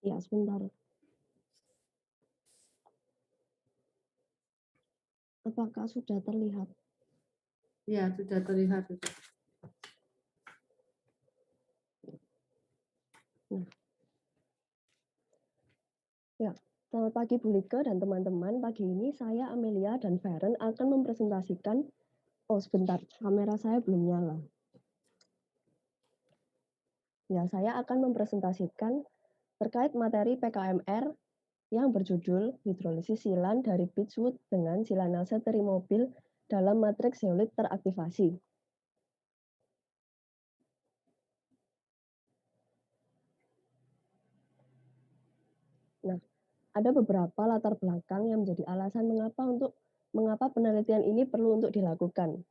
Ya, sebentar. Apakah sudah terlihat? Ya, sudah terlihat itu. Nah. Ya, selamat pagi Bu Lika dan teman-teman. Pagi ini saya Amelia dan Feren akan mempresentasikan. Oh, sebentar, kamera saya belum nyala. Ya, saya akan mempresentasikan terkait materi PKMR yang berjudul hidrolisis silan dari Beechwood dengan silanase terimobil dalam matriks zeolit teraktivasi. Nah, ada beberapa latar belakang yang menjadi alasan mengapa penelitian ini perlu untuk dilakukan.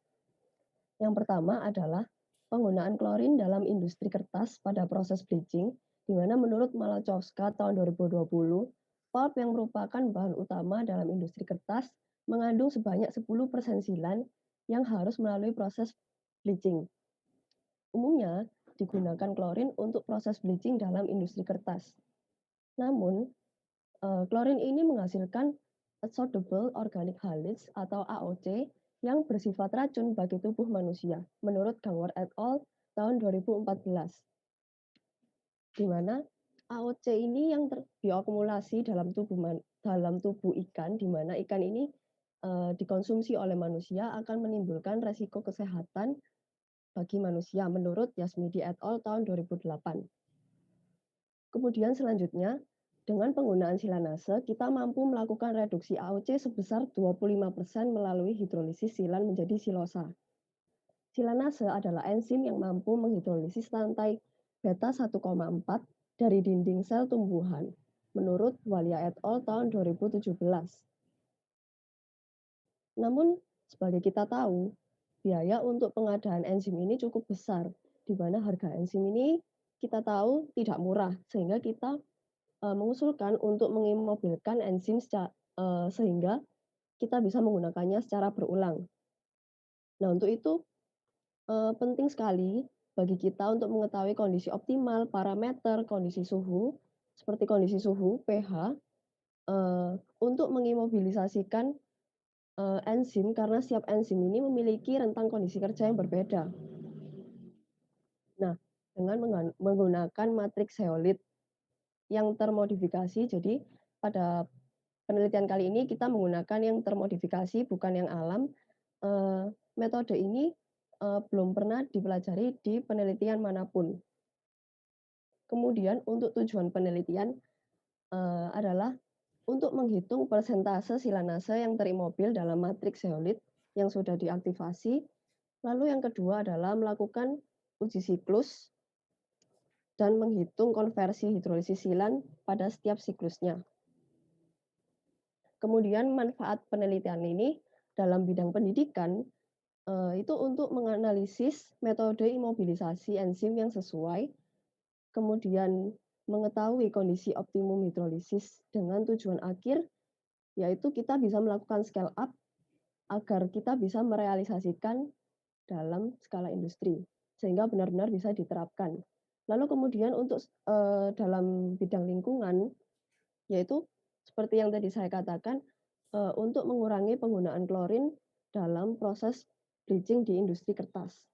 Yang pertama adalah penggunaan klorin dalam industri kertas pada proses bleaching, di mana menurut Malachowska tahun 2020, pulp yang merupakan bahan utama dalam industri kertas mengandung sebanyak 10% silan yang harus melalui proses bleaching. Umumnya digunakan klorin untuk proses bleaching dalam industri kertas. Namun, klorin ini menghasilkan adsorbable organic halides atau AOC yang bersifat racun bagi tubuh manusia, menurut Gangwar et al. Tahun 2014. Di mana AOC ini yang bioakumulasi dalam tubuh ikan, di mana ikan ini dikonsumsi oleh manusia akan menimbulkan resiko kesehatan bagi manusia, menurut Yasmidi et al. Tahun 2008. Kemudian selanjutnya, dengan penggunaan silanase, kita mampu melakukan reduksi AOC sebesar 25% melalui hidrolisis silan menjadi silosa. Silanase adalah enzim yang mampu menghidrolisis rantai beta 1,4 dari dinding sel tumbuhan. menurut Walia et al. Tahun 2017. Namun, sebagai kita tahu, biaya untuk pengadaan enzim ini cukup besar, di mana harga enzim ini kita tahu tidak murah, sehingga kita mengusulkan untuk mengimobilkan enzim sehingga kita bisa menggunakannya secara berulang. Nah, untuk itu penting sekali bagi kita untuk mengetahui kondisi optimal, parameter, kondisi suhu, seperti kondisi suhu, pH, untuk mengimobilisasikan enzim karena setiap enzim ini memiliki rentang kondisi kerja yang berbeda. Nah, dengan menggunakan matriks zeolit yang termodifikasi, jadi pada penelitian kali ini kita menggunakan yang termodifikasi, bukan yang alam. Metode ini belum pernah dipelajari di penelitian manapun. Kemudian untuk tujuan penelitian adalah untuk menghitung persentase silanase yang terimobil dalam matriks zeolit yang sudah diaktifasi. Lalu yang kedua adalah melakukan uji siklus dan menghitung konversi hidrolisis silan pada setiap siklusnya. Kemudian manfaat penelitian ini dalam bidang pendidikan itu untuk menganalisis metode imobilisasi enzim yang sesuai, kemudian mengetahui kondisi optimum hidrolisis dengan tujuan akhir, yaitu kita bisa melakukan scale up agar kita bisa merealisasikan dalam skala industri, sehingga benar-benar bisa diterapkan. Lalu kemudian untuk dalam bidang lingkungan, yaitu seperti yang tadi saya katakan, untuk mengurangi penggunaan klorin dalam proses bleaching di industri kertas.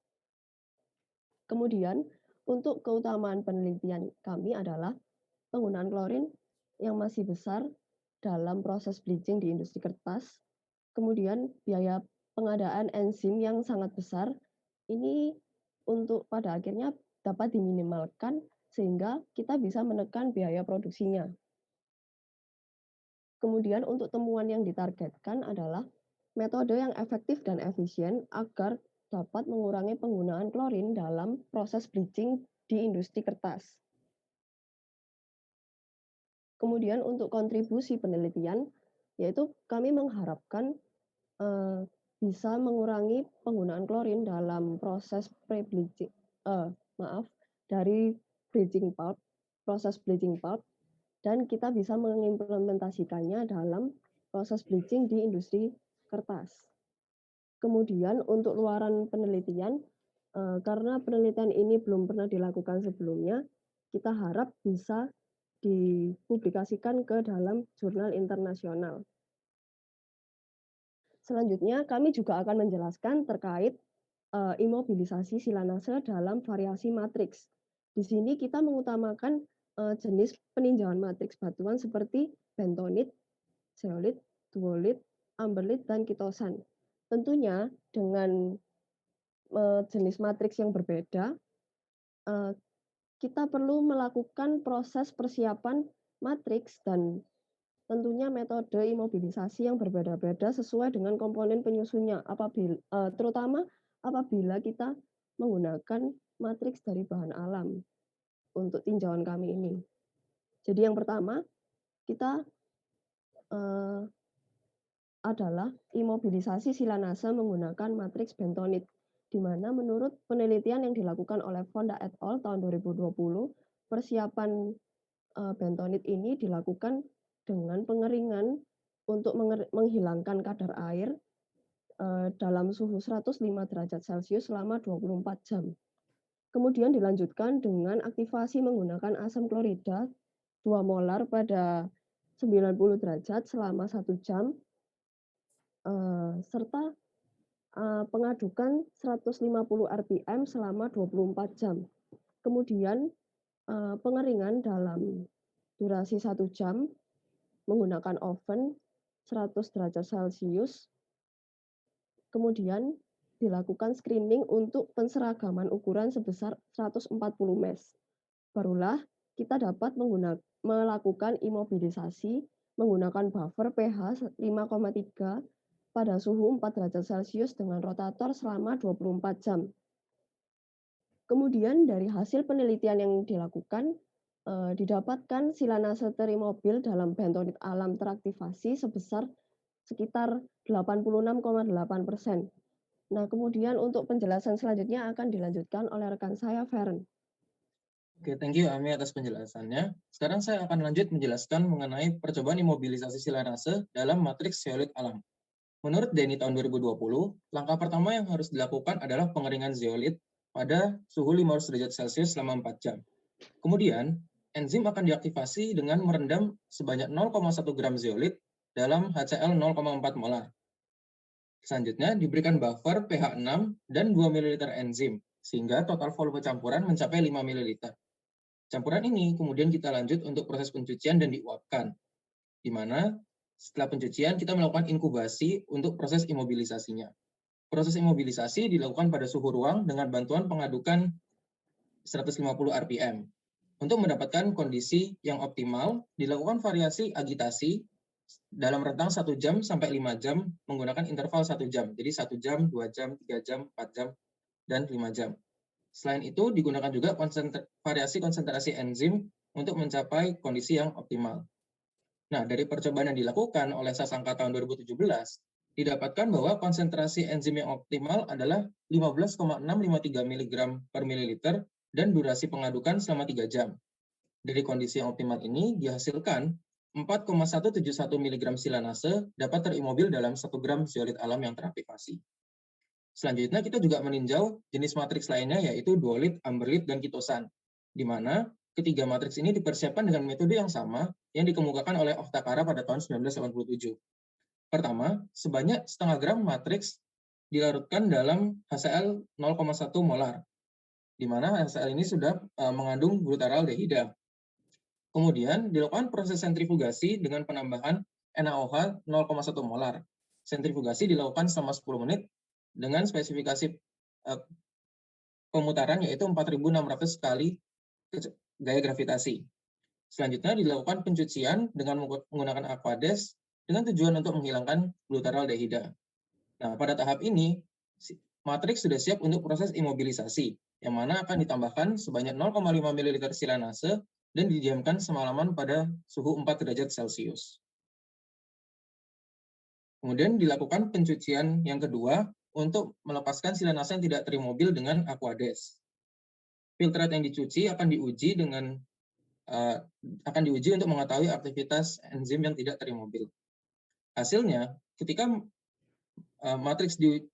Kemudian untuk keutamaan penelitian kami adalah penggunaan klorin yang masih besar dalam proses bleaching di industri kertas. Kemudian biaya pengadaan enzim yang sangat besar ini untuk pada akhirnya dapat diminimalkan sehingga kita bisa menekan biaya produksinya. Kemudian untuk temuan yang ditargetkan adalah metode yang efektif dan efisien agar dapat mengurangi penggunaan klorin dalam proses bleaching di industri kertas. Kemudian untuk kontribusi penelitian, yaitu kami mengharapkan bisa mengurangi penggunaan klorin dalam proses pre-bleaching, dari bleaching pulp, proses bleaching pulp, dan kita bisa mengimplementasikannya dalam proses bleaching di industri kertas. Kemudian untuk luaran penelitian, karena penelitian ini belum pernah dilakukan sebelumnya, kita harap bisa dipublikasikan ke dalam jurnal internasional. Selanjutnya, kami juga akan menjelaskan terkait imobilisasi silanase dalam variasi matriks. Di sini kita mengutamakan jenis peninjauan matriks batuan seperti bentonit, zeolit, duolit, amberlit, dan kitosan. Tentunya dengan jenis matriks yang berbeda, kita perlu melakukan proses persiapan matriks dan tentunya metode imobilisasi yang berbeda-beda sesuai dengan komponen penyusunnya, terutama apabila kita menggunakan matriks dari bahan alam untuk tinjauan kami ini. Jadi yang pertama, kita adalah imobilisasi silanase menggunakan matriks bentonit, di mana menurut penelitian yang dilakukan oleh Fonda et al. Tahun 2020, persiapan bentonit ini dilakukan dengan pengeringan untuk menghilangkan kadar air dalam suhu 105 derajat Celcius selama 24 jam. Kemudian dilanjutkan dengan aktivasi menggunakan asam klorida 2 molar pada 90 derajat selama 1 jam, serta pengadukan 150 rpm selama 24 jam. Kemudian pengeringan dalam durasi 1 jam menggunakan oven 100 derajat Celcius. Kemudian dilakukan screening untuk penseragaman ukuran sebesar 140 mes. Barulah kita dapat melakukan imobilisasi menggunakan buffer pH 5,3 pada suhu 4 derajat Celcius dengan rotator selama 24 jam. Kemudian dari hasil penelitian yang dilakukan, didapatkan silanase terimobil dalam bentonit alam teraktivasi sebesar sekitar 86,8%. Nah, kemudian untuk penjelasan selanjutnya akan dilanjutkan oleh rekan saya, Feren. Oke, thank you Ami atas penjelasannya. Sekarang saya akan lanjut menjelaskan mengenai percobaan imobilisasi silanase dalam matriks zeolit alam. Menurut Denny tahun 2020, langkah pertama yang harus dilakukan adalah pengeringan zeolit pada suhu 500 derajat Celcius selama 4 jam. Kemudian, enzim akan diaktifasi dengan merendam sebanyak 0,1 gram zeolit dalam HCl 0,4 molar. Selanjutnya, diberikan buffer pH 6 dan 2 ml enzim, sehingga total volume campuran mencapai 5 ml. Campuran ini kemudian kita lanjut untuk proses pencucian dan diuapkan, di mana setelah pencucian kita melakukan inkubasi untuk proses imobilisasinya. Proses imobilisasi dilakukan pada suhu ruang dengan bantuan pengadukan 150 rpm. Untuk mendapatkan kondisi yang optimal, dilakukan variasi agitasi dalam rentang 1 jam sampai 5 jam menggunakan interval 1 jam. Jadi 1 jam, 2 jam, 3 jam, 4 jam, dan 5 jam. Selain itu, digunakan juga variasi konsentrasi enzim untuk mencapai kondisi yang optimal. Nah, dari percobaan yang dilakukan oleh Sasangka tahun 2017, didapatkan bahwa konsentrasi enzim yang optimal adalah 15,653 mg per mililiter dan durasi pengadukan selama 3 jam. Dari kondisi yang optimal ini dihasilkan 4,171 mg silanase dapat terimobil dalam 1 gram zeolit alam yang teraktivasi. Selanjutnya kita juga meninjau jenis matriks lainnya yaitu duolit, amberlit, dan kitosan, di mana ketiga matriks ini dipersiapkan dengan metode yang sama yang dikemukakan oleh Ohtakaara pada tahun 1987. Pertama, sebanyak setengah gram matriks dilarutkan dalam HCl 0,1 molar, di mana HCl ini sudah mengandung glutaraldehida. Kemudian dilakukan proses sentrifugasi dengan penambahan NaOH 0,1 molar. Sentrifugasi dilakukan selama 10 menit dengan spesifikasi pemutaran yaitu 4.600 kali gaya gravitasi. Selanjutnya dilakukan pencucian dengan menggunakan Aquades dengan tujuan untuk menghilangkan glutaraldehida. Nah, pada tahap ini matriks sudah siap untuk proses imobilisasi, yang mana akan ditambahkan sebanyak 0,5 ml silanase dan didiamkan semalaman pada suhu 4 derajat Celcius. Kemudian dilakukan pencucian yang kedua untuk melepaskan silanase yang tidak terimobil dengan Aquades. Filtrat yang dicuci akan diuji untuk mengetahui aktivitas enzim yang tidak terimobil. Hasilnya, ketika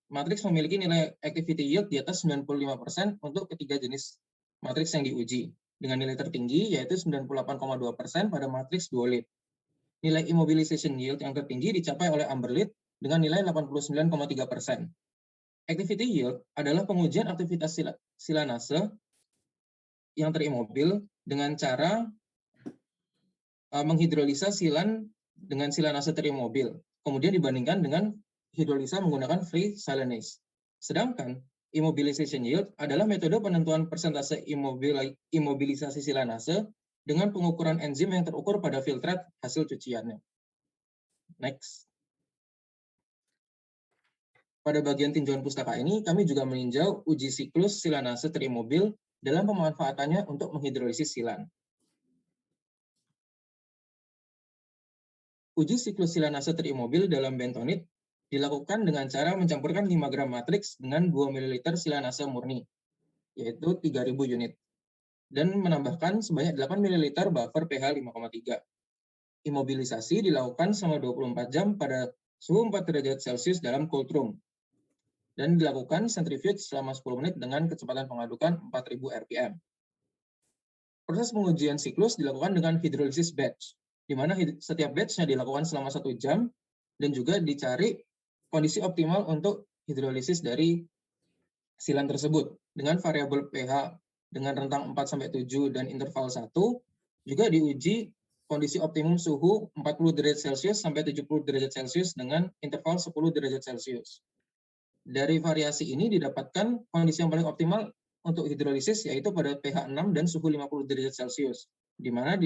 matriks memiliki nilai activity yield di atas 95% untuk ketiga jenis matriks yang diuji, dengan nilai tertinggi yaitu 98,2% pada matriks duolit. Nilai immobilization yield yang tertinggi dicapai oleh amberlit dengan nilai 89,3%. Activity yield adalah pengujian aktivitas silanase yang terimobil dengan cara menghidrolisa silan dengan silanase terimobil, kemudian dibandingkan dengan hidrolisa menggunakan free silanase. Sedangkan immobilization yield adalah metode penentuan persentase imobilisasi silanase dengan pengukuran enzim yang terukur pada filtrat hasil cuciannya. Next. Pada bagian tinjauan pustaka ini, kami juga meninjau uji siklus silanase terimobil dalam pemanfaatannya untuk menghidrolisis silan. Uji siklus silanase terimobil dalam bentonit dilakukan dengan cara mencampurkan 5 gram matriks dengan 2 ml silanase murni, yaitu 3.000 unit, dan menambahkan sebanyak 8 ml buffer pH 5,3. Imobilisasi dilakukan selama 24 jam pada suhu 4 derajat Celcius dalam cold room, dan dilakukan centrifuge selama 10 menit dengan kecepatan pengadukan 4.000 rpm. Proses pengujian siklus dilakukan dengan hidrolisis batch, di mana setiap batch-nya dilakukan selama 1 jam, dan juga dicari kondisi optimal untuk hidrolisis dari silan tersebut dengan variabel pH dengan rentang 4-7 dan interval 1, juga diuji kondisi optimum suhu 40 derajat Celcius sampai 70 derajat Celcius dengan interval 10 derajat Celcius. Dari variasi ini didapatkan kondisi yang paling optimal untuk hidrolisis yaitu pada pH 6 dan suhu 50 derajat Celcius, di mana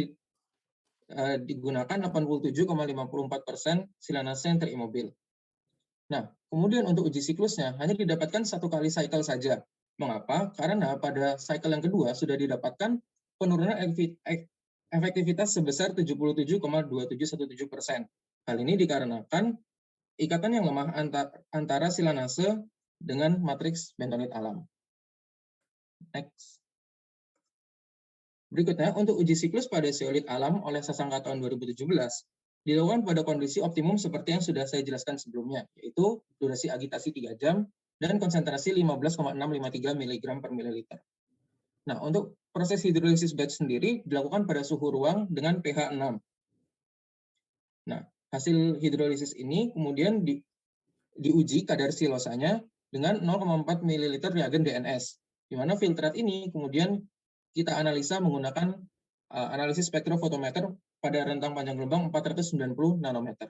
digunakan 87,54% silanase yang terimobil. Nah, kemudian untuk uji siklusnya hanya didapatkan 1 kali cycle saja. Mengapa? Karena pada cycle yang kedua sudah didapatkan penurunan efektivitas sebesar 77,2717%. Hal ini dikarenakan ikatan yang lemah antara silanase dengan matriks bentonit alam. Next. Berikutnya, untuk uji siklus pada zeolit alam oleh Sasangka tahun 2017, dilakukan pada kondisi optimum seperti yang sudah saya jelaskan sebelumnya, yaitu durasi agitasi 3 jam dan konsentrasi 15,653 mg per mililiter. Nah, untuk proses hidrolisis batch sendiri dilakukan pada suhu ruang dengan pH 6. Nah, hasil hidrolisis ini kemudian diuji kadar silosanya dengan 0,4 ml reagen DNS, di mana filtrat ini kemudian kita analisa menggunakan analisis spektrofotometer pada rentang panjang gelombang 490 nanometer.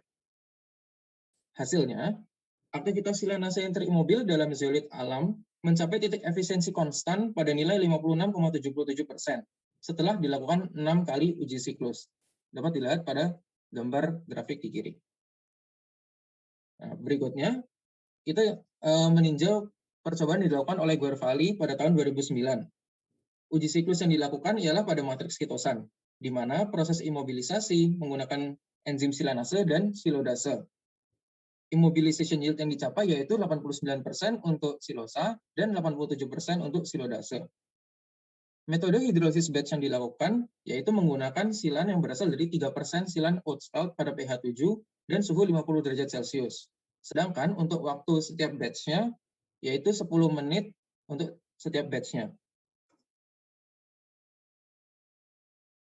Hasilnya, aktivitas silanase yang terimobil dalam zeolit alam mencapai titik efisiensi konstan pada nilai 56,77% setelah dilakukan 6 kali uji siklus. Dapat dilihat pada gambar grafik di kiri. Nah, berikutnya, kita meninjau percobaan yang dilakukan oleh Guervali pada tahun 2009. Uji siklus yang dilakukan ialah pada matriks kitosan, di mana proses imobilisasi menggunakan enzim silanase dan silodase. Immobilization yield yang dicapai yaitu 89% untuk silosa dan 87% untuk silodase. Metode hidrolisis batch yang dilakukan yaitu menggunakan silan yang berasal dari 3% silan Oatspelt pada pH 7 dan suhu 50 derajat Celcius. Sedangkan untuk waktu setiap batch-nya yaitu 10 menit untuk setiap batch-nya.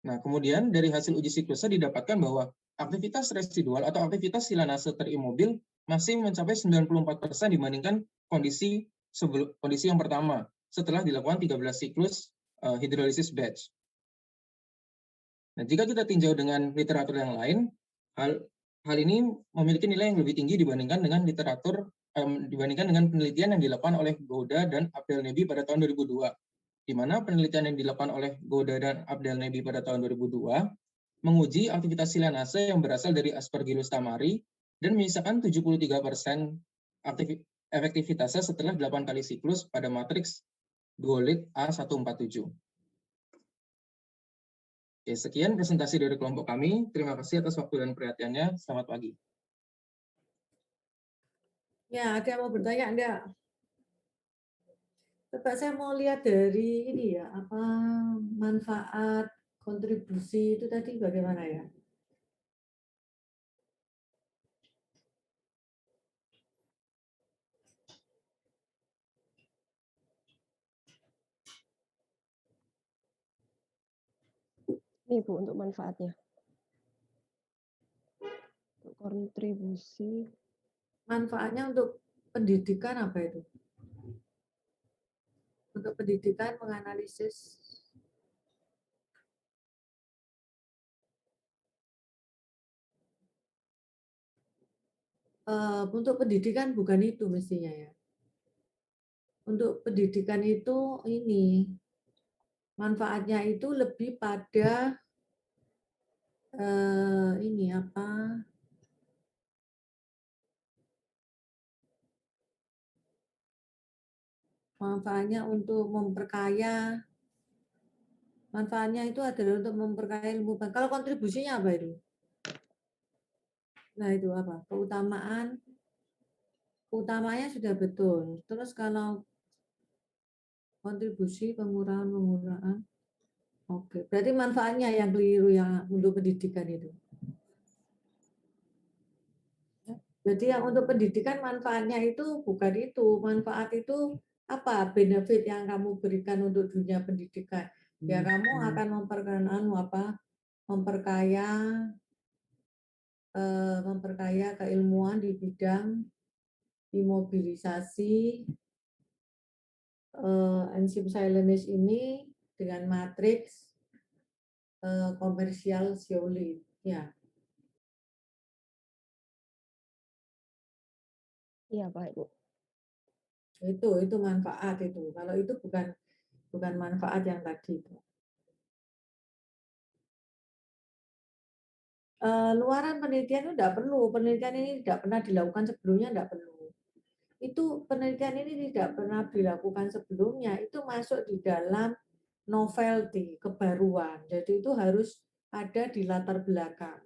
Nah, kemudian dari hasil uji siklusnya didapatkan bahwa aktivitas residual atau aktivitas silanase terimobil masih mencapai 94% dibandingkan kondisi yang pertama setelah dilakukan 13 siklus hidrolisis batch. Nah, jika kita tinjau dengan literatur yang lain, hal ini memiliki nilai yang lebih tinggi dibandingkan dengan penelitian yang dilakukan oleh Gouda dan Abdelnebi pada tahun 2002, di mana penelitian yang dilakukan oleh Gouda dan Abdelnebi pada tahun 2002 menguji aktivitas silanase yang berasal dari Aspergillus thamari dan menyisakan 73% efektivitasnya setelah 8 kali siklus pada matriks duolit A147. Oke, sekian presentasi dari kelompok kami. Terima kasih atas waktu dan perhatiannya. Selamat pagi. Ya, ada yang mau bertanya enggak? Coba saya mau lihat dari ini ya, apa manfaat kontribusi itu tadi bagaimana ya? Ini Bu untuk manfaatnya. Untuk kontribusi. Manfaatnya untuk pendidikan apa itu? Untuk pendidikan menganalisis untuk pendidikan bukan itu mestinya ya. Untuk pendidikan itu ini manfaatnya itu lebih pada ini apa? Manfaatnya untuk memperkaya. Manfaatnya itu adalah untuk memperkaya ilmu. Kalau kontribusinya apa itu? Nah, itu apa? Utamanya sudah betul. Terus kalau kontribusi penggunaan. Oke, berarti manfaatnya yang keliru yang untuk pendidikan itu. Jadi yang untuk pendidikan manfaatnya itu bukan itu. Manfaat itu apa? Benefit yang kamu berikan untuk dunia pendidikan. Ya kamu akan memperkaya keilmuan di bidang imobilisasi enzim silanase ini dengan matriks komersial zeolit. Ya. Iya, Pak Ibu. Itu manfaat itu. Kalau itu bukan manfaat yang tadi itu. Luaran penelitian itu tidak perlu. Penelitian ini tidak pernah dilakukan sebelumnya, tidak perlu. Itu penelitian ini tidak pernah dilakukan sebelumnya. Itu masuk di dalam novelty, kebaruan. Jadi itu harus ada di latar belakang.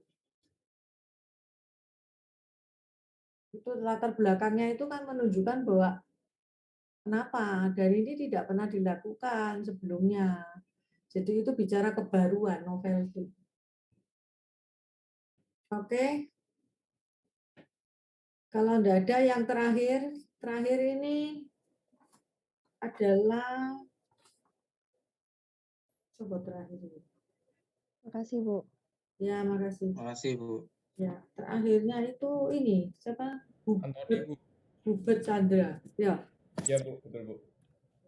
Itu latar belakangnya itu kan menunjukkan bahwa kenapa dari ini tidak pernah dilakukan sebelumnya. Jadi itu bicara kebaruan novel itu. Oke. Kalau tidak ada yang terakhir ini adalah coba terakhir ini. Makasih, Bu. Ya, makasih. Makasih, Bu. Ya, terakhirnya itu ini siapa? Antoni, Bu. Hubert Chandra. Ya. Ya, Bu, betul, Bu.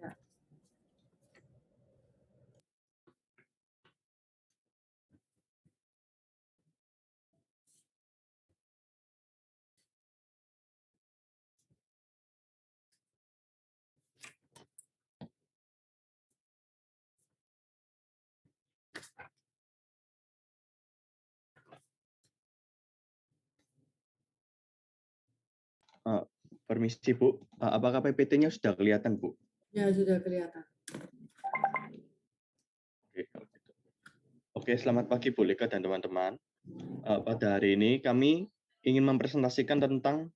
Ya. Permisi Bu, apakah PPT-nya sudah kelihatan Bu? Ya, sudah kelihatan. Oke, selamat pagi Bu Lika dan teman-teman. Pada hari ini kami ingin mempresentasikan tentang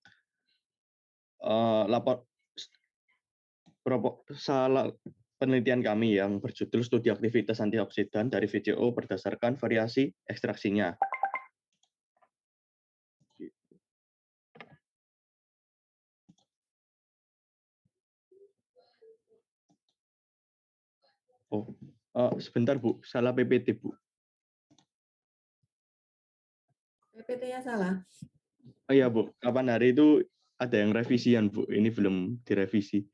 proposal penelitian kami yang berjudul Studi Aktivitas Antioksidan dari VCO berdasarkan variasi ekstraksinya. Sebentar Bu, salah PPT Bu. PPT-nya salah. Oh iya Bu, kapan hari itu ada yang revisian Bu, ini belum direvisi.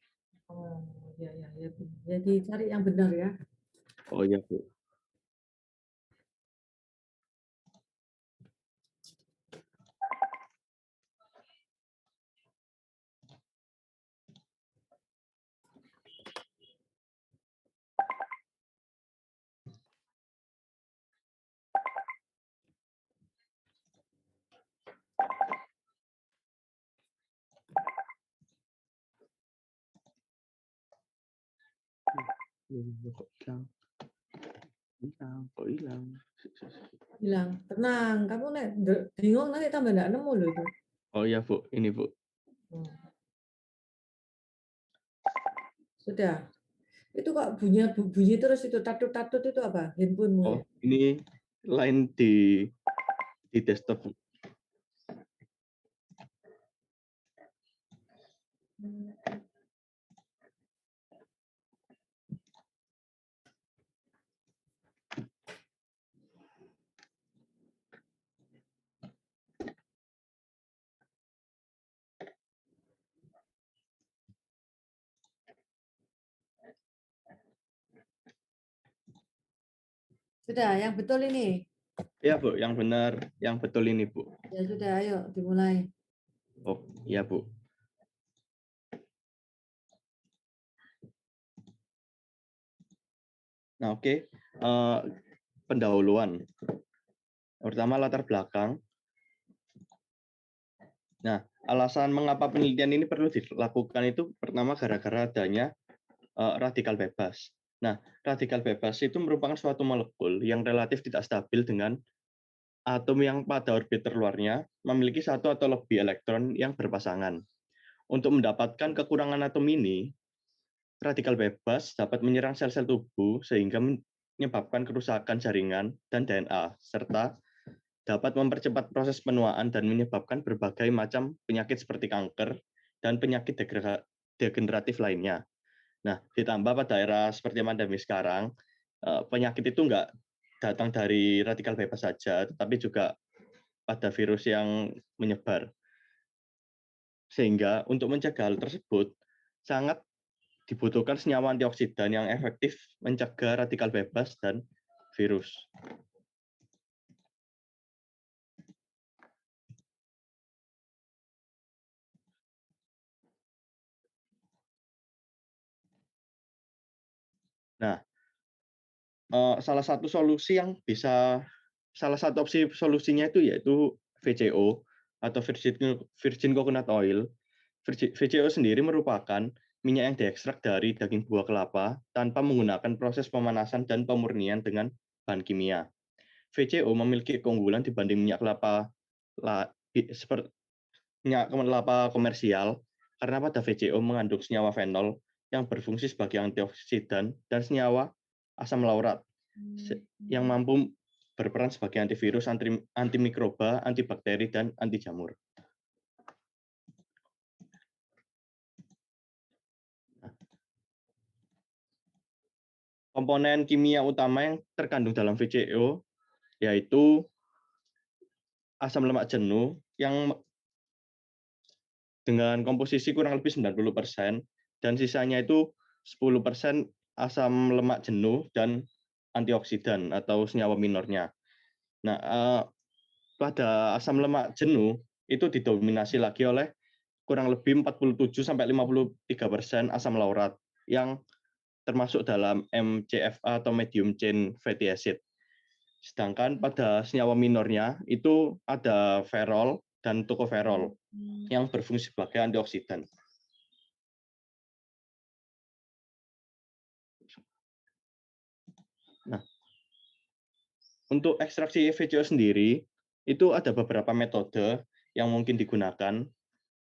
Oh, ya. Jadi cari yang benar ya. Oh iya Bu. Hilang. Tenang, kamu bingung nanti tambah enggak nemu loh itu. Oh iya Bu, ini Bu. Sudah. Itu kok bunyi terus itu tatut-tatut itu apa? Handphonemu ya? Oh, ini line di desktop Bu. Sudah, yang betul ini. Iya Bu, yang benar, yang betul ini Bu. Ya sudah, ayo dimulai. Oh iya Bu. Nah oke, pendahuluan. Pertama latar belakang. Nah, alasan mengapa penelitian ini perlu dilakukan itu pertama gara-gara adanya radikal bebas. Nah, radikal bebas itu merupakan suatu molekul yang relatif tidak stabil dengan atom yang pada orbit terluarnya memiliki satu atau lebih elektron yang berpasangan. Untuk mendapatkan kekurangan atom ini, radikal bebas dapat menyerang sel-sel tubuh sehingga menyebabkan kerusakan jaringan dan DNA, serta dapat mempercepat proses penuaan dan menyebabkan berbagai macam penyakit seperti kanker dan penyakit degeneratif lainnya. Nah, ditambah pada era seperti pandemi sekarang, penyakit itu nggak datang dari radikal bebas saja, tetapi juga pada virus yang menyebar. Sehingga untuk mencegah hal tersebut, sangat dibutuhkan senyawa antioksidan yang efektif mencegah radikal bebas dan virus. Nah, salah satu opsi solusinya itu yaitu VCO atau virgin coconut oil. VCO sendiri merupakan minyak yang diekstrak dari daging buah kelapa tanpa menggunakan proses pemanasan dan pemurnian dengan bahan kimia. VCO memiliki keunggulan dibanding minyak kelapa seperti minyak kelapa komersial karena pada VCO mengandung senyawa fenol yang berfungsi sebagai antioksidan dan senyawa asam laurat yang mampu berperan sebagai antivirus, antimikroba, antibakteri, dan anti jamur. Komponen kimia utama yang terkandung dalam VCO yaitu asam lemak jenuh yang dengan komposisi kurang lebih 90% dan sisanya itu 10% asam lemak jenuh dan antioksidan atau senyawa minornya. Nah, pada asam lemak jenuh itu didominasi lagi oleh kurang lebih 47-53% asam laurat yang termasuk dalam MCFA atau medium chain fatty acid. Sedangkan pada senyawa minornya itu ada ferol dan tokoferol yang berfungsi sebagai antioksidan. Nah, untuk ekstraksi VCO sendiri itu ada beberapa metode yang mungkin digunakan.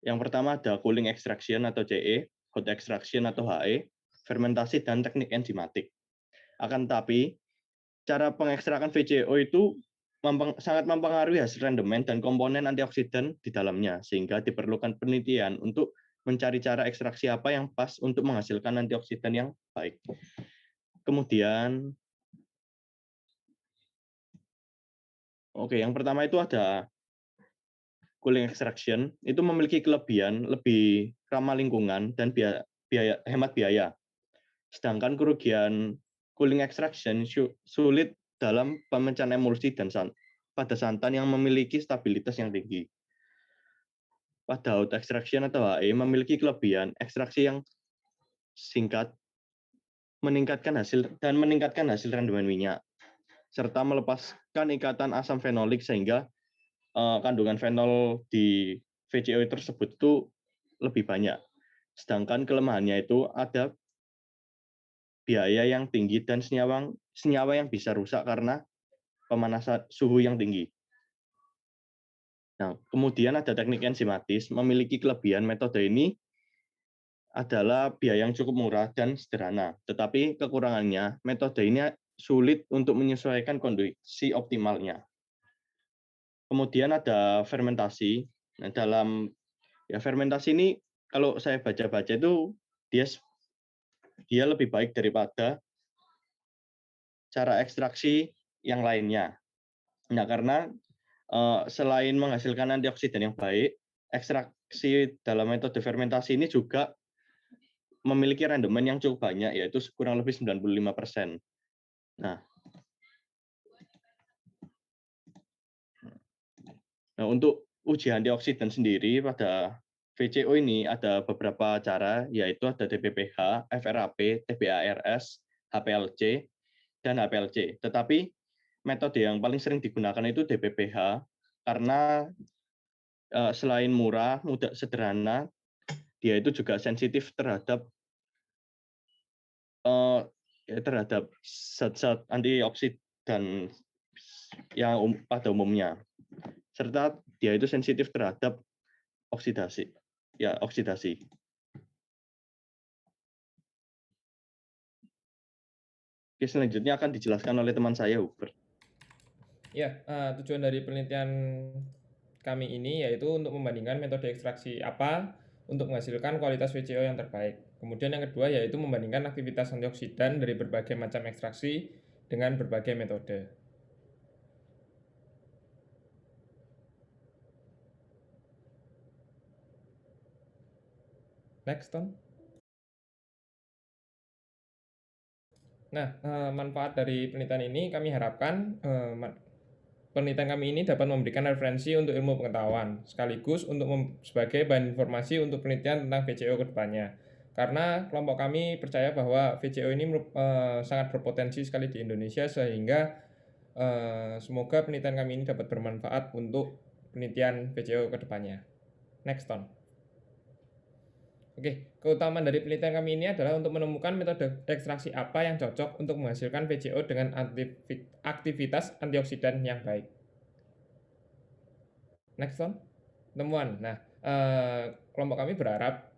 Yang pertama ada cooling extraction atau CE, hot extraction atau HE, fermentasi dan teknik enzimatik. Akan tetapi cara pengekstrakan VCO itu sangat mempengaruhi hasil rendemen dan komponen antioksidan di dalamnya, sehingga diperlukan penelitian untuk mencari cara ekstraksi apa yang pas untuk menghasilkan antioksidan yang baik. Kemudian, yang pertama itu ada cooling extraction, itu memiliki kelebihan lebih ramah lingkungan dan hemat biaya. Sedangkan kerugian cooling extraction sulit dalam pemecahan emulsi dan pada santan yang memiliki stabilitas yang tinggi. Pada hot extraction atau HE memiliki kelebihan ekstraksi yang singkat, meningkatkan hasil rendemen minyak, serta melepaskan ikatan asam fenolik sehingga kandungan fenol di VCO tersebut itu lebih banyak. Sedangkan kelemahannya itu ada biaya yang tinggi dan senyawa yang bisa rusak karena pemanasan suhu yang tinggi. Nah, kemudian ada teknik enzimatis, memiliki kelebihan metode ini adalah biaya yang cukup murah dan sederhana. Tetapi kekurangannya, metode ini sulit untuk menyesuaikan kondisi optimalnya. Kemudian ada fermentasi. Nah, dalam fermentasi ini kalau saya baca-baca itu dia lebih baik daripada cara ekstraksi yang lainnya. Nah, karena selain menghasilkan antioksidan yang baik, ekstraksi dalam metode fermentasi ini juga memiliki rendemen yang cukup banyak, yaitu kurang lebih 95%. Nah, untuk uji antioksidan sendiri pada VCO ini ada beberapa cara, yaitu ada DPPH, FRAP, TBARS, HPLC, dan HPLC. Tetapi metode yang paling sering digunakan itu DPPH karena selain murah, mudah, sederhana, dia itu juga sensitif terhadap zat-zat antioksidan yang pada umumnya, serta dia itu sensitif terhadap oksidasi. Oke, selanjutnya akan dijelaskan oleh teman saya, Hubert. Ya, tujuan dari penelitian kami ini yaitu untuk membandingkan metode ekstraksi apa untuk menghasilkan kualitas VCO yang terbaik. Kemudian yang kedua yaitu membandingkan aktivitas antioksidan dari berbagai macam ekstraksi dengan berbagai metode. Next, Tom. Nah, manfaat dari penelitian ini kami harapkan penelitian kami ini dapat memberikan referensi untuk ilmu pengetahuan, sekaligus sebagai bahan informasi untuk penelitian tentang VCO ke depannya. Karena kelompok kami percaya bahwa VCO ini sangat berpotensi sekali di Indonesia, sehingga semoga penelitian kami ini dapat bermanfaat untuk penelitian VCO ke depannya. Next, Ton. Oke, keutamaan dari penelitian kami ini adalah untuk menemukan metode ekstraksi apa yang cocok untuk menghasilkan VCO dengan aktivitas antioksidan yang baik. Next one, temuan. Nah, kelompok kami berharap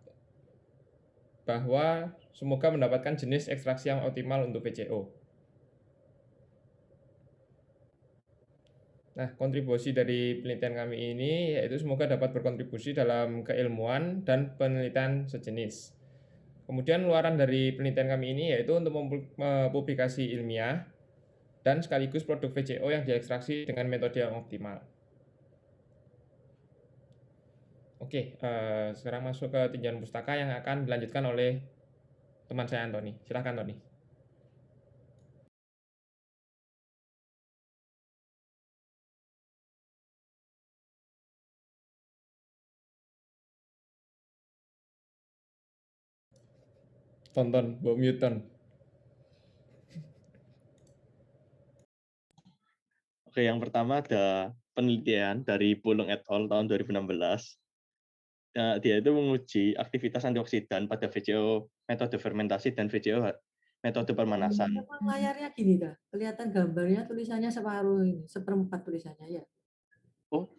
bahwa semoga mendapatkan jenis ekstraksi yang optimal untuk VCO. Nah, kontribusi dari penelitian kami ini yaitu semoga dapat berkontribusi dalam keilmuan dan penelitian sejenis. Kemudian luaran dari penelitian kami ini yaitu untuk publikasi ilmiah dan sekaligus produk VCO yang diekstraksi dengan metode yang optimal. Oke, sekarang masuk ke tinjauan pustaka yang akan dilanjutkan oleh teman saya Antoni. Silakan Tony. Tonton, Mbok mute. Oke, yang pertama ada penelitian dari Pulung et al. Tahun 2016. Dia itu menguji aktivitas antioksidan pada VCO metode fermentasi dan VCO metode pemanasan. Memang layarnya gini dah, kelihatan gambarnya tulisannya separuh ini, seperempat tulisannya ya. Oh,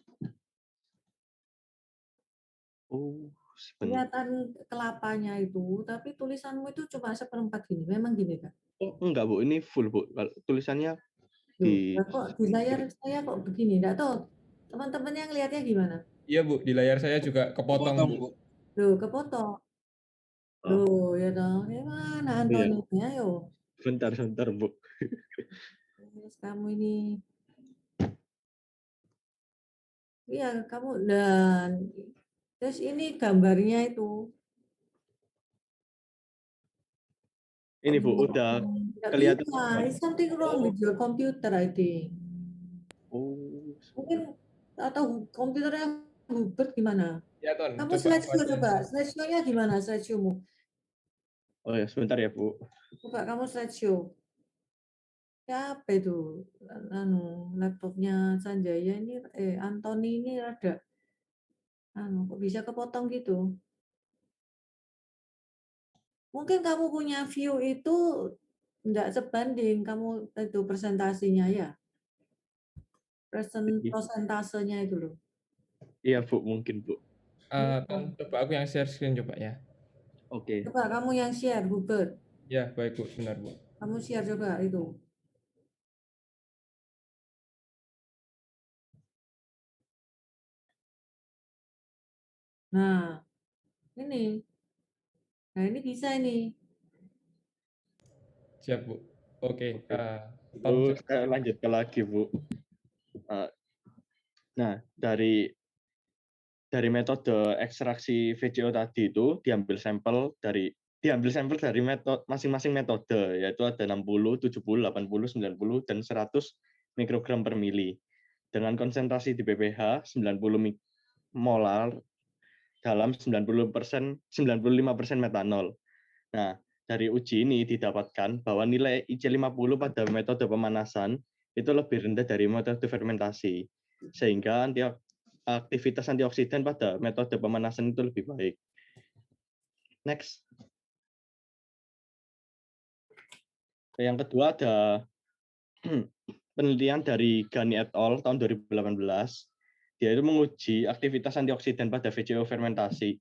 sebentar. Kelihatan kelapanya itu, tapi tulisanmu itu cuma seperempat gini. Memang gini kan? Oh, enggak, Bu. Ini full, Bu. Tulisannya Loh, kok di layar saya kok begini? Enggak tahu. Teman-teman yang lihatnya gimana? Iya, Bu. Di layar saya juga kepotong, Bu. Loh, kepotong. Loh, ya dong. Mana Antoninya, yo? Bentar, Bu. Terus kamu ini. Iya, kamu dan terus ini gambarnya itu. Ini, Bu, udah kelihatan. It's something wrong with your computer, I think. Oh. Mungkin atau komputernya Hubert gimana? Ya, Ton. Kamu slideshow-nya gimana slideshow-mu? Oh ya, sebentar ya, Bu. Coba kamu slideshow. Siapa itu? Laptopnya Sanjaya ini, Antoni ini rada, kok bisa kepotong gitu? Mungkin kamu punya view itu enggak sebanding kamu itu presentasinya ya? Presentasenya itu loh. Iya, Bu, mungkin, Bu. Ton, coba aku yang share screen coba ya. Oke. Coba kamu yang share, Hubert. Ya, baik, Bu. Benar, Bu. Kamu share coba itu. Nah, ini. Nah, ini bisa ini. Siap, Bu. Oke. Bu, saya lanjutkan lagi, Bu. Nah, dari metode ekstraksi VCO tadi itu diambil sampel dari metode masing-masing metode, yaitu ada 60, 70, 80, 90, dan 100 mikrogram per mili. Dengan konsentrasi di ppH 90 molar dalam 95% metanol. Nah, dari uji ini didapatkan bahwa nilai IC50 pada metode pemanasan itu lebih rendah dari metode fermentasi, sehingga aktivitas antioksidan pada metode pemanasan itu lebih baik. Next. Yang kedua ada penelitian dari Ghani et al. Tahun 2018. Dia itu menguji aktivitas antioksidan pada VCO fermentasi,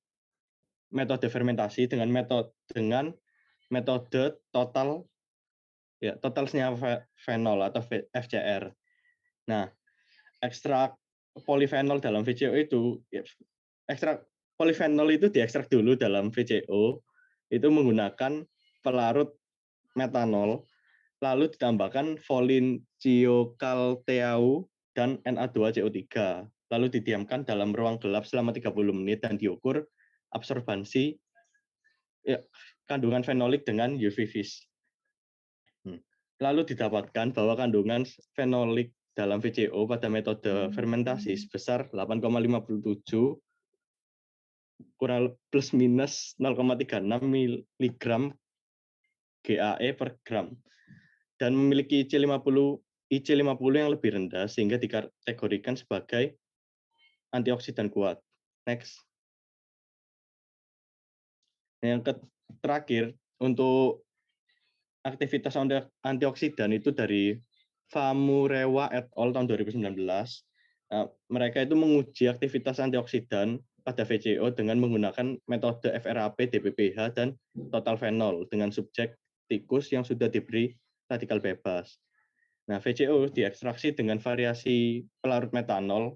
metode fermentasi dengan metode total senyawa fenol atau FCR. Nah, ekstrak polifenol dalam VCO itu, ekstrak polifenol itu diekstrak dulu dalam VCO, itu menggunakan pelarut metanol, lalu ditambahkan folinciokalteau dan Na2CO3, lalu didiamkan dalam ruang gelap selama 30 menit dan diukur absorbansi kandungan fenolik dengan UV vis. Lalu didapatkan bahwa kandungan fenolik dalam VCO pada metode fermentasi sebesar 8,57 kurang plus minus 0,36 mg GAE per gram dan memiliki IC50 yang lebih rendah sehingga dikategorikan sebagai antioksidan kuat. Next. Nah, yang terakhir, untuk aktivitas antioksidan itu dari Famurewa et al. Tahun 2019. Mereka itu menguji aktivitas antioksidan pada VCO dengan menggunakan metode FRAP, DPPH, dan total fenol dengan subjek tikus yang sudah diberi radikal bebas. Nah, VCO diekstraksi dengan variasi pelarut metanol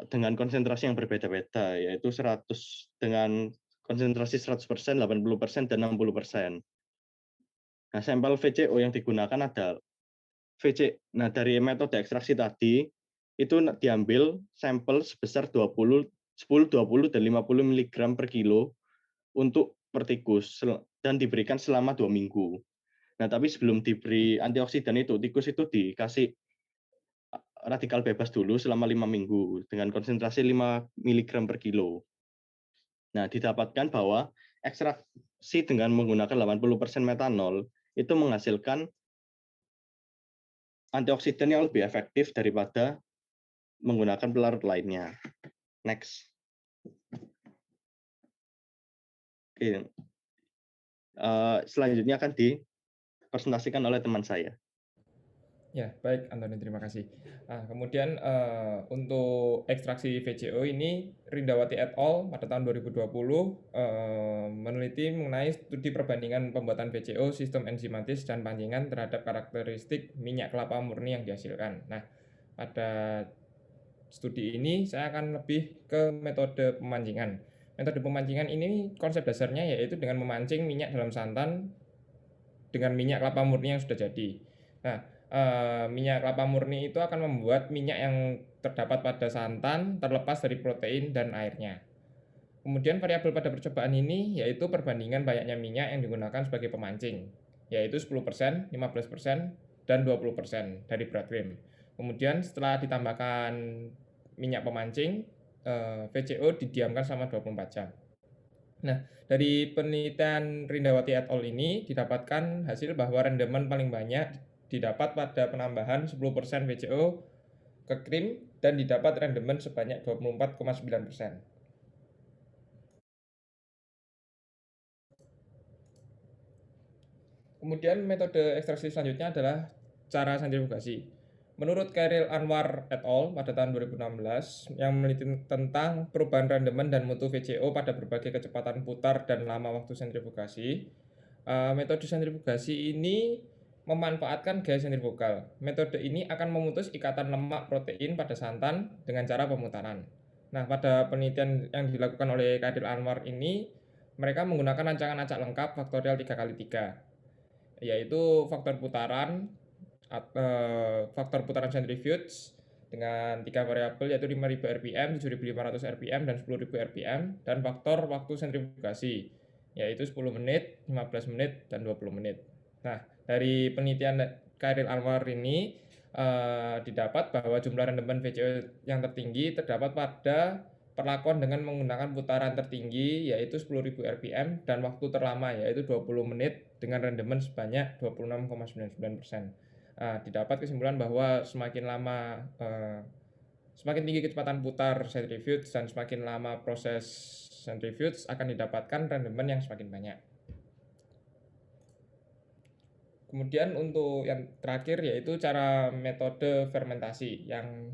dengan konsentrasi yang berbeda-beda, yaitu 100 dengan konsentrasi 100%, 80%, dan 60%. Nah, sampel VCO yang digunakan adalah Nah, dari metode ekstraksi tadi itu diambil sampel sebesar 10, 20, dan 50 mg per kilo untuk per tikus dan diberikan selama 2 minggu. Nah, tapi sebelum diberi antioksidan itu, tikus itu dikasih radikal bebas dulu selama 5 minggu dengan konsentrasi 5 mg per kilo. Nah, didapatkan bahwa ekstraksi dengan menggunakan 80% metanol itu menghasilkan antioksidan yang lebih efektif daripada menggunakan pelarut lainnya. Next. Oke. Selanjutnya akan dipresentasikan oleh teman saya. Ya, baik Antoni, terima kasih. Nah, kemudian untuk ekstraksi VCO ini Rindawati et al. Pada tahun 2020 meneliti mengenai studi perbandingan pembuatan VCO, sistem enzimatis, dan pancingan terhadap karakteristik minyak kelapa murni yang dihasilkan. Nah, pada studi ini saya akan lebih ke metode pemancingan. Metode pemancingan ini konsep dasarnya yaitu dengan memancing minyak dalam santan dengan minyak kelapa murni yang sudah jadi. Nah, minyak kelapa murni itu akan membuat minyak yang terdapat pada santan terlepas dari protein dan airnya. Kemudian variabel pada percobaan ini yaitu perbandingan banyaknya minyak yang digunakan sebagai pemancing, yaitu 10%, 15%, dan 20% dari berat krim. Kemudian setelah ditambahkan minyak pemancing, VCO didiamkan selama 24 jam. Nah, dari penelitian Rindawati et al. Ini didapatkan hasil bahwa rendemen paling banyak didapat pada penambahan 10% VCO ke krim dan didapat rendemen sebanyak 24,9%. Kemudian metode ekstraksi selanjutnya adalah cara sentrifugasi. Menurut Khairil Anwar et al. Pada tahun 2016 yang meneliti tentang perubahan rendemen dan mutu VCO pada berbagai kecepatan putar dan lama waktu sentrifugasi, metode sentrifugasi ini memanfaatkan gaya sentrifugal. Metode ini akan memutus ikatan lemak protein pada santan dengan cara pemutaran. Nah, pada penelitian yang dilakukan oleh Khairil Anwar ini, mereka menggunakan rancangan acak lengkap faktorial 3x3, yaitu faktor putaran centrifuge dengan 3 variabel yaitu 5.000 rpm, 7.500 rpm, dan 10.000 rpm, dan faktor waktu sentrifugasi yaitu 10 menit, 15 menit, dan 20 menit. Nah, dari penelitian Khairil Anwar ini didapat bahwa jumlah rendemen VCO yang tertinggi terdapat pada perlakuan dengan menggunakan putaran tertinggi yaitu 10.000 rpm dan waktu terlama yaitu 20 menit dengan rendemen sebanyak 26,99%. Didapat kesimpulan bahwa semakin lama semakin tinggi kecepatan putar centrifuge dan semakin lama proses centrifuge akan didapatkan rendemen yang semakin banyak. Kemudian untuk yang terakhir yaitu cara metode fermentasi yang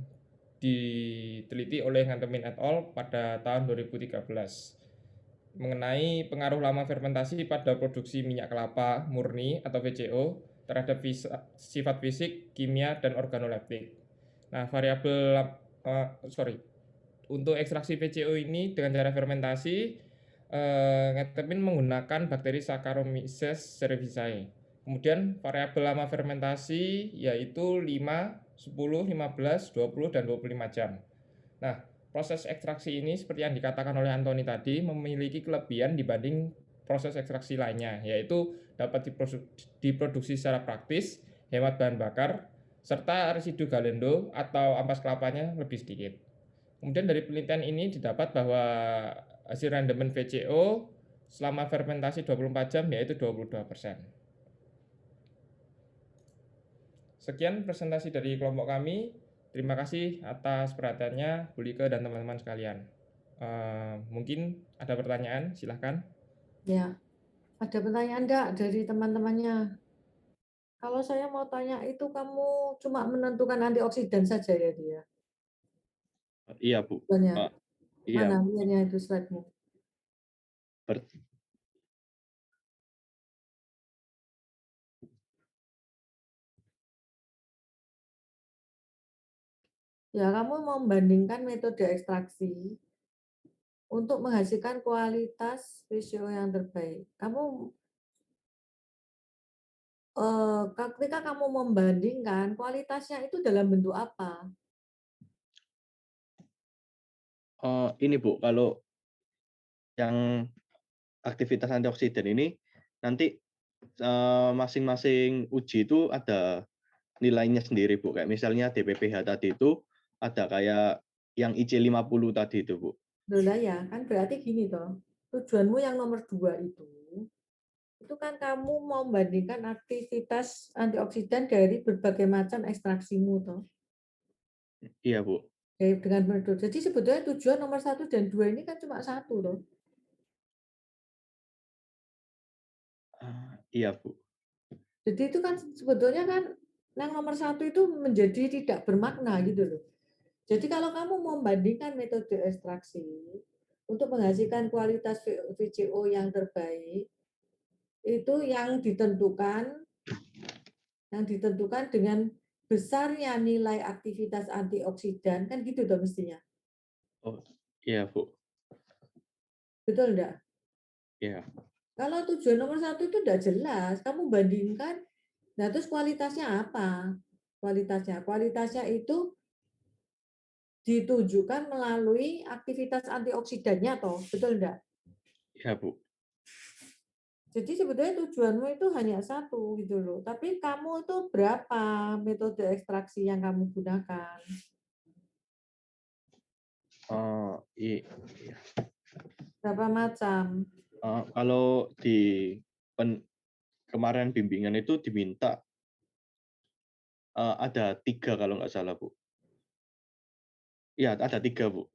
diteliti oleh Ngantemin et al. Pada tahun 2013 mengenai pengaruh lama fermentasi pada produksi minyak kelapa murni atau VCO terhadap sifat fisik, kimia, dan organoleptik. Nah, untuk ekstraksi VCO ini dengan cara fermentasi, Ngantemin menggunakan bakteri Saccharomyces cerevisiae. Kemudian variabel lama fermentasi yaitu 5, 10, 15, 20, dan 25 jam. Nah, proses ekstraksi ini seperti yang dikatakan oleh Antoni tadi memiliki kelebihan dibanding proses ekstraksi lainnya, yaitu dapat diproduksi secara praktis, hemat bahan bakar, serta residu galendo atau ampas kelapanya lebih sedikit. Kemudian dari penelitian ini didapat bahwa hasil rendemen VCO selama fermentasi 24 jam yaitu 22%. Sekian presentasi dari kelompok kami. Terima kasih atas perhatiannya, Bu Like dan teman-teman sekalian. Mungkin ada pertanyaan, silahkan. Ya, ada pertanyaan enggak dari teman-temannya? Kalau saya mau tanya itu kamu cuma menentukan antioksidan saja ya dia? Iya, Bu. Banyak. Iya, Mana lihatnya itu slide-mu? ber- Ya, kamu membandingkan metode ekstraksi untuk menghasilkan kualitas VCO yang terbaik. Kamu ketika kamu membandingkan kualitasnya itu dalam bentuk apa? ini Bu, kalau yang aktivitas antioksidan ini nanti masing-masing uji itu ada nilainya sendiri, Bu. Kayak misalnya DPPH tadi itu ada kayak yang IC50 tadi itu, Bu. Loh lah ya, kan berarti gini toh. Tujuanmu yang nomor 2 itu kan kamu mau membandingkan aktivitas antioksidan dari berbagai macam ekstraksimu toh. Iya, Bu. Dengan metode. Jadi sebetulnya tujuan nomor 1 dan 2 ini kan cuma satu toh. Iya, Bu. Jadi itu kan sebetulnya kan yang nomor 1 itu menjadi tidak bermakna gitu loh. Jadi kalau kamu membandingkan metode ekstraksi untuk menghasilkan kualitas VCO yang terbaik, itu yang ditentukan dengan besarnya nilai aktivitas antioksidan, kan gitu dong mestinya. Oh, iya, Bu. Betul enggak? Iya. Kalau tujuan nomor 1 itu enggak jelas, kamu bandingkan, nah terus kualitasnya apa? Kualitasnya itu ditujukan melalui aktivitas antioksidannya toh, betul enggak? Iya, Bu. Jadi sebetulnya tujuanmu itu hanya satu gitu loh. Tapi kamu itu berapa metode ekstraksi yang kamu gunakan? Iya. Berapa macam? Kalau di kemarin bimbingan itu diminta ada 3 kalau nggak salah, Bu. Iya, ada 3, Bu.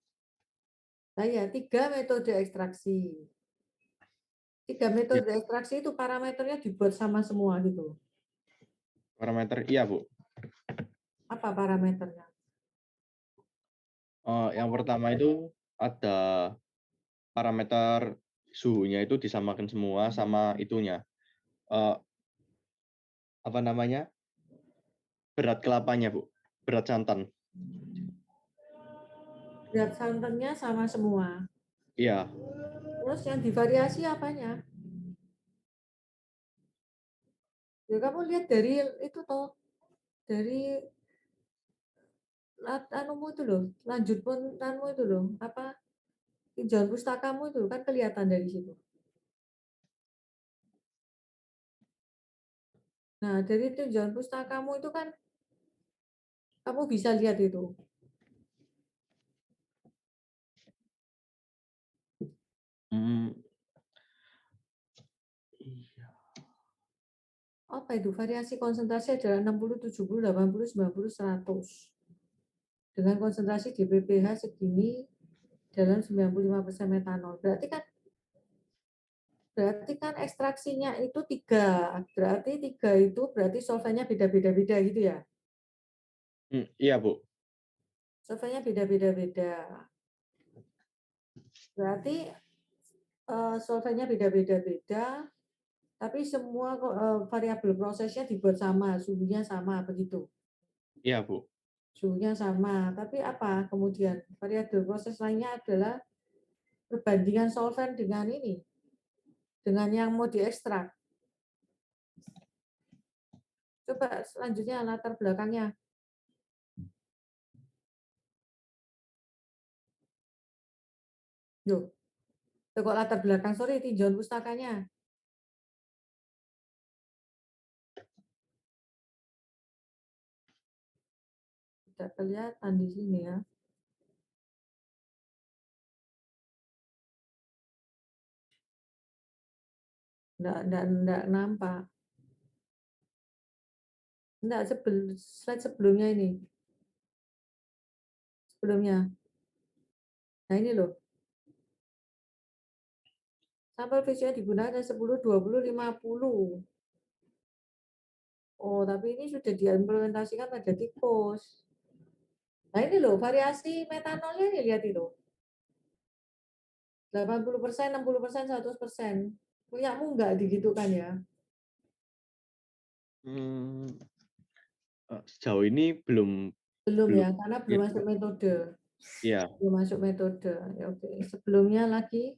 Nah ya, 3 metode ekstraksi. 3 Ya, metode ekstraksi itu parameternya dibuat sama semua gitu. parameter iya, Bu. Apa parameternya? Yang pertama itu ada parameter suhunya itu disamakan semua sama itunya. Apa namanya? Berat kelapanya, Bu. Berat santan. Berat santannya sama semua. Iya. Terus yang divariasi apanya? Ya kamu lihat dari itu toh, dari anumu itu loh, lanjut puntanmu itu loh, apa tinjauan pustakamu itu kan kelihatan dari situ. Nah, dari tinjauan pustakamu itu kan kamu bisa lihat itu. Iya. Apa itu? Variasi konsentrasi adalah 60, 70, 80, 90, 100. Dengan konsentrasi DPPH segini dalam 95% metanol. Berarti kan ekstraksinya itu 3. Berarti 3 itu berarti solvennya beda-beda gitu ya? Iya, Bu. Solvennya beda-beda. Berarti solvennya beda-beda, tapi semua variabel prosesnya dibuat sama, suhunya sama, begitu. Iya, Bu. Suhunya sama, tapi apa kemudian variabel proses lainnya adalah perbandingan solvent dengan ini, dengan yang mau diekstrak. Coba selanjutnya latar belakangnya. Loh, kok latar belakang, sorry, tinjauan pustakanya. Tidak kelihatan di sini ya. Enggak nampak. Enggak, slide sebelumnya ini. Sebelumnya. Nah ini loh. Sampel VCO digunakan 10, 20, 50. Oh, tapi ini sudah diimplementasikan pada tikus. Nah ini loh, variasi metanolnya nih, lihat itu. 80%, 60%, 100%. Punyamu enggak digitukan ya? Sejauh ini belum Belum ya, karena belum ya, masuk metode. ya. Belum masuk metode. Ya, oke. Sebelumnya lagi.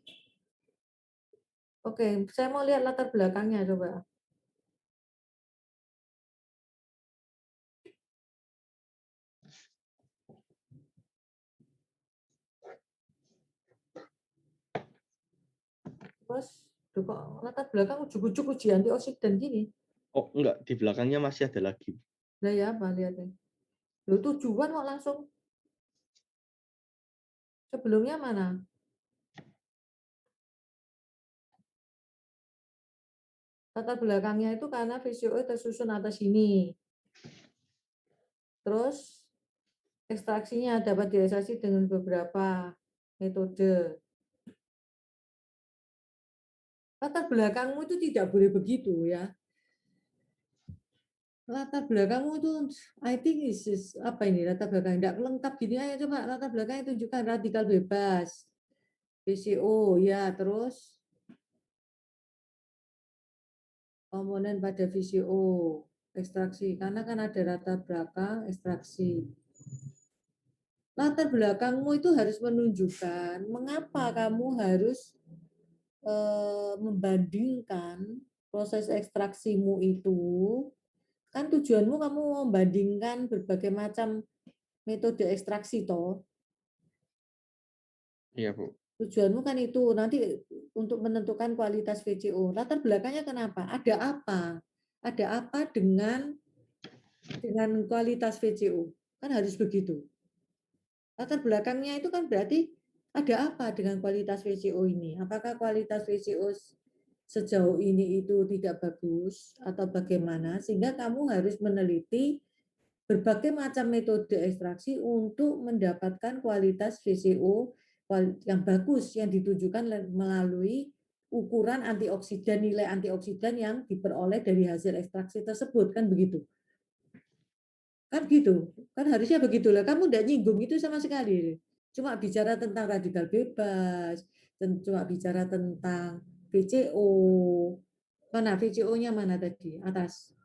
Oke, saya mau lihat latar belakangnya coba. Terus kok latar belakang ujuk-ujuk uji antioksidan gini. Oh enggak, di belakangnya masih ada lagi. Lah ya apa lihat nih. Loh, tujuan kok langsung sebelumnya mana? Latar belakangnya itu karena VCO tersusun atas ini. Terus ekstraksinya dapat direalisasi dengan beberapa metode. Latar belakangmu itu tidak boleh begitu ya. Latar belakangmu itu, I think is apa ini latar belakang? Tidak lengkap gini aja coba latar belakangnya tunjukkan radikal bebas. VCO ya, terus komponen pada VCO, ekstraksi. Karena kan ada latar belakang ekstraksi. Latar belakangmu itu harus menunjukkan mengapa kamu harus membandingkan proses ekstraksimu itu. Kan tujuanmu kamu membandingkan berbagai macam metode ekstraksi toh. Iya, Bu. Tujuanmu kan itu nanti untuk menentukan kualitas VCO. Latar belakangnya kenapa? Ada apa? Ada apa dengan kualitas VCO? Kan harus begitu. Latar belakangnya itu kan berarti ada apa dengan kualitas VCO ini? Apakah kualitas VCO sejauh ini itu tidak bagus atau bagaimana? Sehingga kamu harus meneliti berbagai macam metode ekstraksi untuk mendapatkan kualitas VCO yang bagus yang ditujukan melalui ukuran antioksidan, nilai antioksidan yang diperoleh dari hasil ekstraksi tersebut, kan begitu. Kan gitu, kan harusnya begitulah. Kamu tidak nyinggung itu sama sekali. Cuma bicara tentang radikal bebas, cuma bicara tentang VCO. Mana VCO-nya mana tadi? Atas.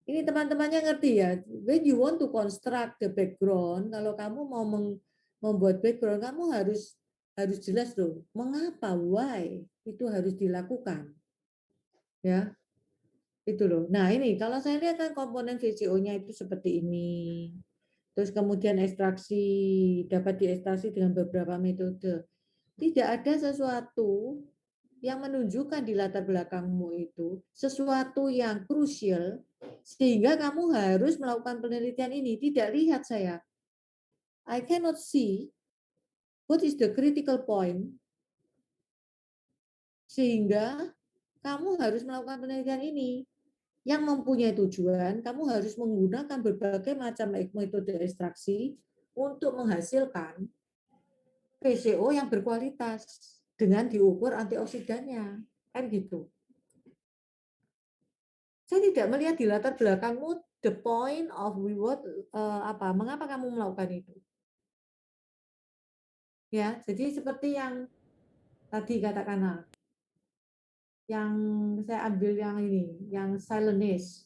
Ini teman-temannya ngerti ya. When you want to construct the background, kalau kamu mau membuat background, kamu harus jelas loh. Mengapa? Why? Itu harus dilakukan. Ya. Itu loh. Nah, ini kalau saya lihat kan komponen VCO-nya itu seperti ini. Terus kemudian ekstraksi dapat diekstraksi dengan beberapa metode. Tidak ada sesuatu yang menunjukkan di latar belakangmu itu sesuatu yang krusial sehingga kamu harus melakukan penelitian ini. Tidak lihat saya. I cannot see what is the critical point sehingga kamu harus melakukan penelitian ini. Yang mempunyai tujuan, kamu harus menggunakan berbagai macam metode ekstraksi untuk menghasilkan VCO yang berkualitas dengan diukur antioksidannya. Kan gitu. Saya tidak melihat di latar belakangmu the point of what mengapa kamu melakukan itu. Ya, jadi seperti yang tadi katakanlah yang saya ambil yang ini, yang silenase.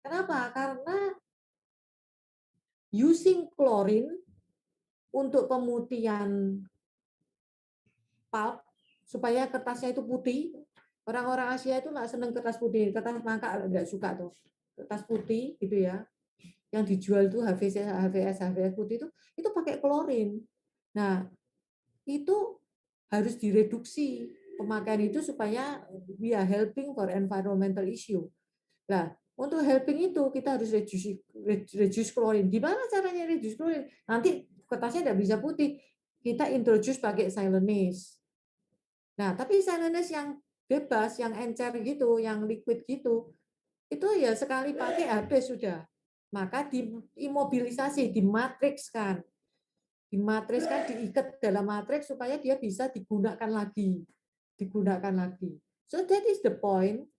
Kenapa? Karena using chlorine untuk pemutihan pulp supaya kertasnya itu putih. Orang-orang Asia itu nggak seneng kertas putih, kertas mangka nggak suka tuh. Kertas putih gitu ya. Yang dijual tuh HVS putih itu pakai klorin. Nah, itu harus direduksi pemakaian itu supaya we are helping for environmental issue. Nah, untuk helping itu kita harus reduce klorin. Gimana caranya reduce klorin? Nanti kertasnya tidak bisa putih. Kita introduce pakai silenase. Nah, tapi silenase yang bebas, yang encer gitu, yang liquid gitu, itu ya sekali pakai habis sudah. Maka diimobilisasi, dimatriskan, diikat dalam matriks supaya dia bisa digunakan lagi. digunakan lagi. So that is the point.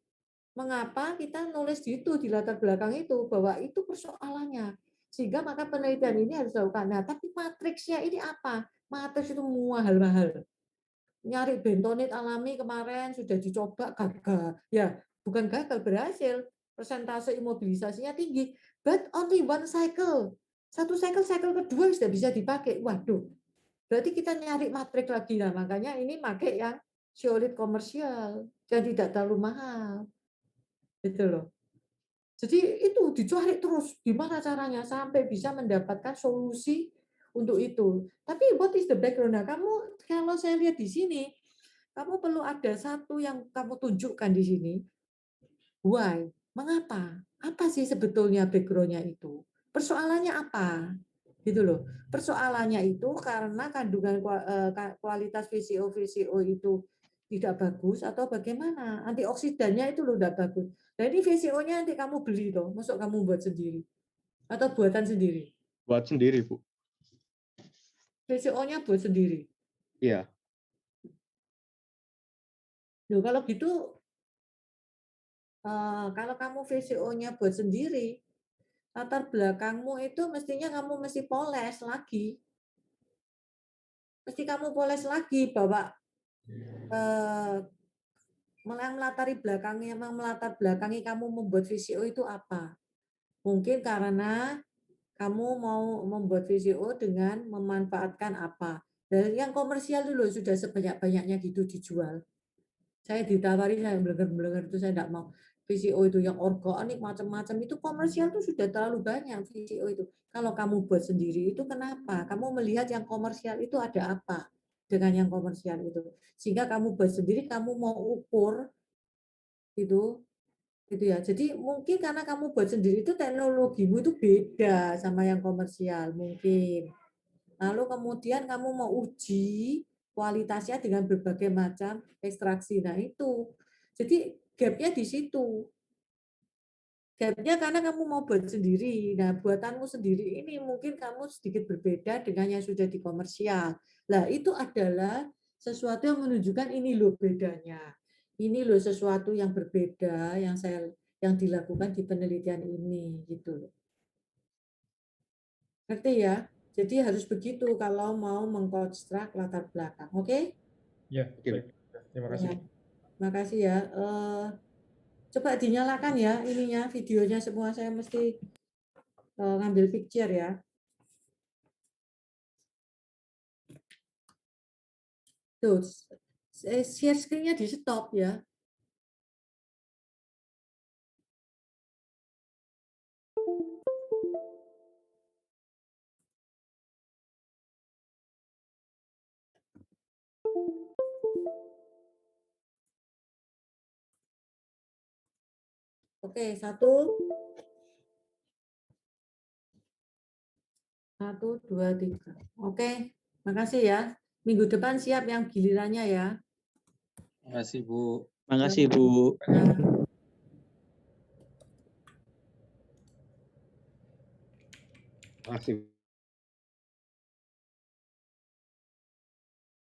Mengapa kita nulis itu di latar belakang itu, bahwa itu persoalannya. Sehingga maka penelitian ini harus dilakukan. Nah, tapi matriksnya ini apa? Matriks itu mahal-mahal. Nyari bentonit alami kemarin sudah dicoba, gagal. Ya, bukan gagal, berhasil. Persentase imobilisasinya tinggi. But only one cycle. Satu cycle kedua sudah bisa dipakai. Waduh, berarti kita nyari matriks lagi. Nah, makanya ini pakai yang zeolit komersial. Dan tidak terlalu mahal. Gitu loh. Jadi itu dicari terus gimana caranya sampai bisa mendapatkan solusi untuk itu. Tapi what is the background? Nah, kamu kalau saya lihat di sini, kamu perlu ada satu yang kamu tunjukkan di sini. Why? Mengapa? Apa sih sebetulnya background-nya itu? Persoalannya apa? Gitu loh. Persoalannya itu karena kandungan kualitas VCO itu tidak bagus atau bagaimana? Antioksidannya itu loh tidak bagus. Nah ini VCO-nya nanti kamu beli toh, masuk kamu buat sendiri atau buatan sendiri? Buat sendiri, Bu. VCO-nya buat sendiri. Iya. Loh kalau gitu, kalau kamu VCO-nya buat sendiri, latar belakangmu itu mestinya kamu mesti poles lagi. Mesti kamu poles lagi bahwa melatar belakangi kamu membuat VCO itu apa? Mungkin karena kamu mau membuat VCO dengan memanfaatkan apa? Dan yang komersial dulu sudah sebanyak-banyaknya gitu dijual. Saya ditawari, saya belenger-belenger itu saya tidak mau. VCO itu yang organik macam-macam itu komersial itu sudah terlalu banyak VCO itu. Kalau kamu buat sendiri itu kenapa? Kamu melihat yang komersial itu ada apa dengan yang komersial itu. Sehingga kamu buat sendiri, kamu mau ukur itu gitu ya. Jadi mungkin karena kamu buat sendiri itu teknologimu itu beda sama yang komersial mungkin. Lalu kemudian kamu mau uji kualitasnya dengan berbagai macam ekstraksi. Nah itu. Jadi gapnya di situ. Gapnya karena kamu mau buat sendiri. Nah buatanmu sendiri ini mungkin kamu sedikit berbeda dengan yang sudah di komersial. Nah itu adalah sesuatu yang menunjukkan ini loh bedanya. Ini loh sesuatu yang berbeda yang dilakukan di penelitian ini gitu loh. Ngerti ya? Jadi harus begitu kalau mau mengkonstruk latar belakang. Oke? Ya, baik. Terima kasih. Ya. Terima kasih ya. Coba dinyalakan ya ininya, videonya semua. Saya mesti ngambil picture ya. Tuh, share screen-nya di stop ya. Oke, satu, dua, tiga. Oke, makasih ya. Minggu depan siap yang gilirannya ya. Terima kasih, Bu. Makasih, Bu. Makasih.